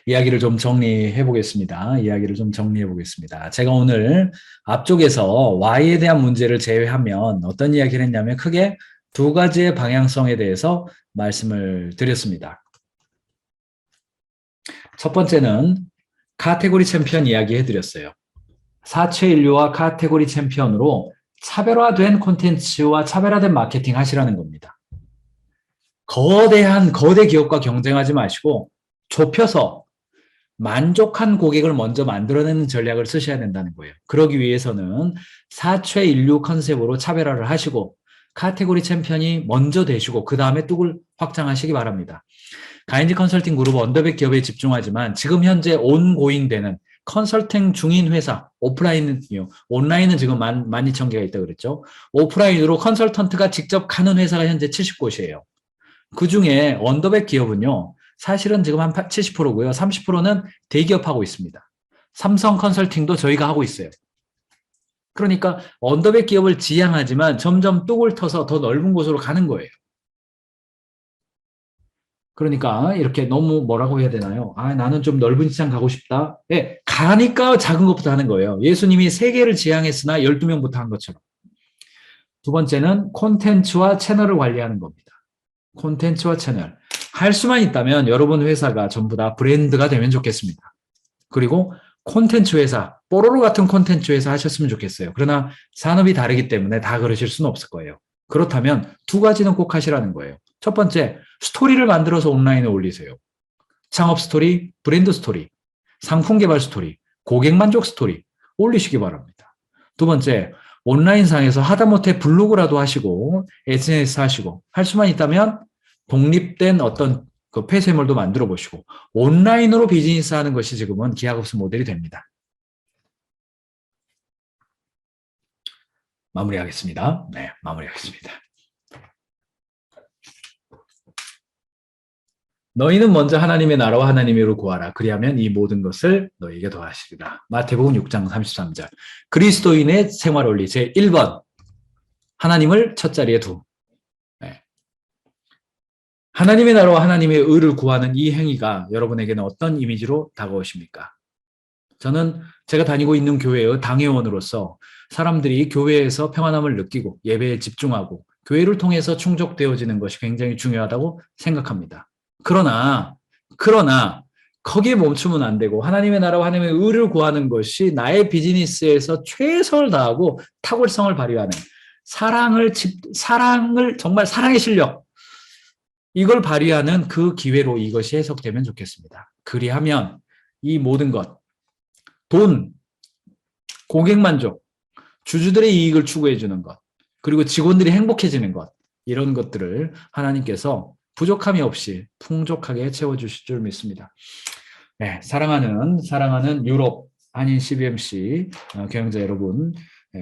이야기를 좀 정리해 보겠습니다. 제가 오늘 앞쪽에서 Y에 대한 문제를 제외하면 어떤 이야기를 했냐면 크게 두 가지의 방향성에 대해서 말씀을 드렸습니다. 첫 번째는 카테고리 챔피언 이야기 해드렸어요. 사채 인류와 카테고리 챔피언으로 차별화된 콘텐츠와 차별화된 마케팅 하시라는 겁니다. 거대 기업과 경쟁하지 마시고 좁혀서 만족한 고객을 먼저 만들어내는 전략을 쓰셔야 된다는 거예요. 그러기 위해서는 사채 인류 컨셉으로 차별화를 하시고 카테고리 챔피언이 먼저 되시고 그 다음에 뚝을 확장하시기 바랍니다. 가인지 컨설팅 그룹 언더백 기업에 집중하지만 지금 현재 온고잉 되는 컨설팅 중인 회사, 온라인은 지금 12,000개가 있다고 그랬죠. 오프라인으로 컨설턴트가 직접 가는 회사가 현재 70곳이에요. 그 중에 언더백 기업은요, 사실은 지금 한 70%고요. 30%는 대기업하고 있습니다. 삼성 컨설팅도 저희가 하고 있어요. 그러니까 언더백 기업을 지향하지만 점점 뚝을 터서 더 넓은 곳으로 가는 거예요. 그러니까 이렇게 너무 뭐라고 해야 되나요? 나는 좀 넓은 시장 가고 싶다. 예, 가니까 작은 것부터 하는 거예요. 예수님이 3개를 지향했으나 12명부터 한 것처럼. 두 번째는 콘텐츠와 채널을 관리하는 겁니다. 콘텐츠와 채널. 할 수만 있다면 여러분 회사가 전부 다 브랜드가 되면 좋겠습니다. 그리고 콘텐츠 회사, 뽀로로 같은 콘텐츠 회사 하셨으면 좋겠어요. 그러나 산업이 다르기 때문에 다 그러실 수는 없을 거예요. 그렇다면 두 가지는 꼭 하시라는 거예요. 첫 번째, 스토리를 만들어서 온라인에 올리세요. 창업 스토리, 브랜드 스토리, 상품 개발 스토리, 고객 만족 스토리 올리시기 바랍니다. 두 번째, 온라인상에서 하다못해 블로그라도 하시고 SNS 하시고 할 수만 있다면 독립된 어떤 그 폐쇄물도 만들어 보시고 온라인으로 비즈니스 하는 것이 지금은 기하급수 모델이 됩니다. 마무리하겠습니다. 네, 마무리하겠습니다. 너희는 먼저 하나님의 나라와 하나님의 의를 구하라. 그리하면 이 모든 것을 너희에게 더하시리라. 마태복음 6장 33절. 그리스도인의 생활 원리 제1번. 하나님을 첫 자리에 두. 네. 하나님의 나라와 하나님의 의를 구하는 이 행위가 여러분에게는 어떤 이미지로 다가오십니까? 저는 제가 다니고 있는 교회의 당회원으로서 사람들이 교회에서 평안함을 느끼고 예배에 집중하고 교회를 통해서 충족되어지는 것이 굉장히 중요하다고 생각합니다. 그러나 거기에 멈추면 안 되고 하나님의 나라와 하나님의 의를 구하는 것이 나의 비즈니스에서 최선을 다하고 탁월성을 발휘하는 사랑을 정말 사랑의 실력, 이걸 발휘하는 그 기회로 이것이 해석되면 좋겠습니다. 그리하면 이 모든 것, 돈, 고객 만족, 주주들의 이익을 추구해 주는 것, 그리고 직원들이 행복해지는 것, 이런 것들을 하나님께서 부족함이 없이 풍족하게 채워주실 줄 믿습니다. 네, 사랑하는 유럽 한인 CBMC 경영자 여러분,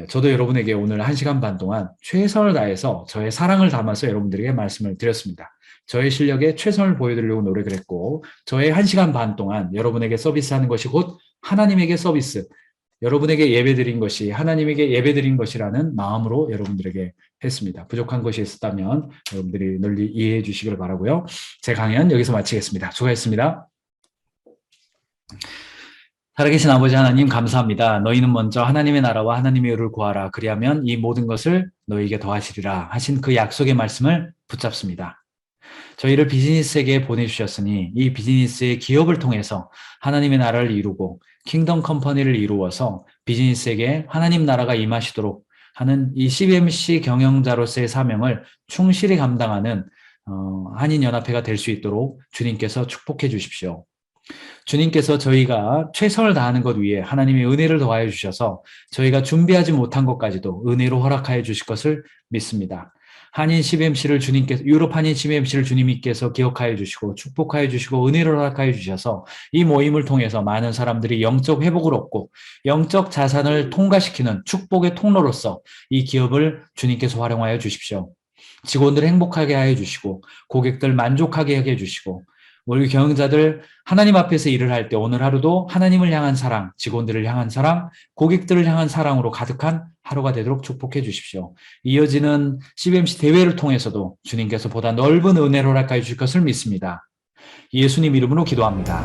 저도 여러분에게 오늘 1시간 반 동안 최선을 다해서 저의 사랑을 담아서 여러분들에게 말씀을 드렸습니다. 저의 실력에 최선을 보여드리려고 노력을 했고, 저의 1시간 반 동안 여러분에게 서비스하는 것이 곧 하나님에게 서비스, 여러분에게 예배드린 것이 하나님에게 예배드린 것이라는 마음으로 여러분들에게 했습니다. 부족한 것이 있었다면 여러분들이 널리 이해해 주시길 바라고요. 제 강연 여기서 마치겠습니다. 수고하셨습니다. 살아계신 아버지 하나님 감사합니다. 너희는 먼저 하나님의 나라와 하나님의 의를 구하라. 그리하면 이 모든 것을 너희에게 더하시리라 하신 그 약속의 말씀을 붙잡습니다. 저희를 비즈니스 세계에 보내주셨으니 이 비즈니스의 기업을 통해서 하나님의 나라를 이루고 킹덤 컴퍼니를 이루어서 비즈니스 세계에 하나님 나라가 임하시도록 하는 이 CBMC 경영자로서의 사명을 충실히 감당하는 한인연합회가 될 수 있도록 주님께서 축복해 주십시오. 주님께서 저희가 최선을 다하는 것 위에 하나님의 은혜를 더하여 주셔서 저희가 준비하지 못한 것까지도 은혜로 허락하여 주실 것을 믿습니다. 한인 CBMC를 주님께서, 유럽 한인 CBMC를 주님께서 기억하여 주시고 축복하여 주시고 은혜를 허락하여 주셔서 이 모임을 통해서 많은 사람들이 영적 회복을 얻고 영적 자산을 통과시키는 축복의 통로로서 이 기업을 주님께서 활용하여 주십시오. 직원들 행복하게 하여 주시고 고객들 만족하게 하게 해주시고 우리 경영자들 하나님 앞에서 일을 할 때 오늘 하루도 하나님을 향한 사랑, 직원들을 향한 사랑, 고객들을 향한 사랑으로 가득한 하루가 되도록 축복해 주십시오. 이어지는 CBMC 대회를 통해서도 주님께서 보다 넓은 은혜를 허락하여 주실 것을 믿습니다. 예수님 이름으로 기도합니다.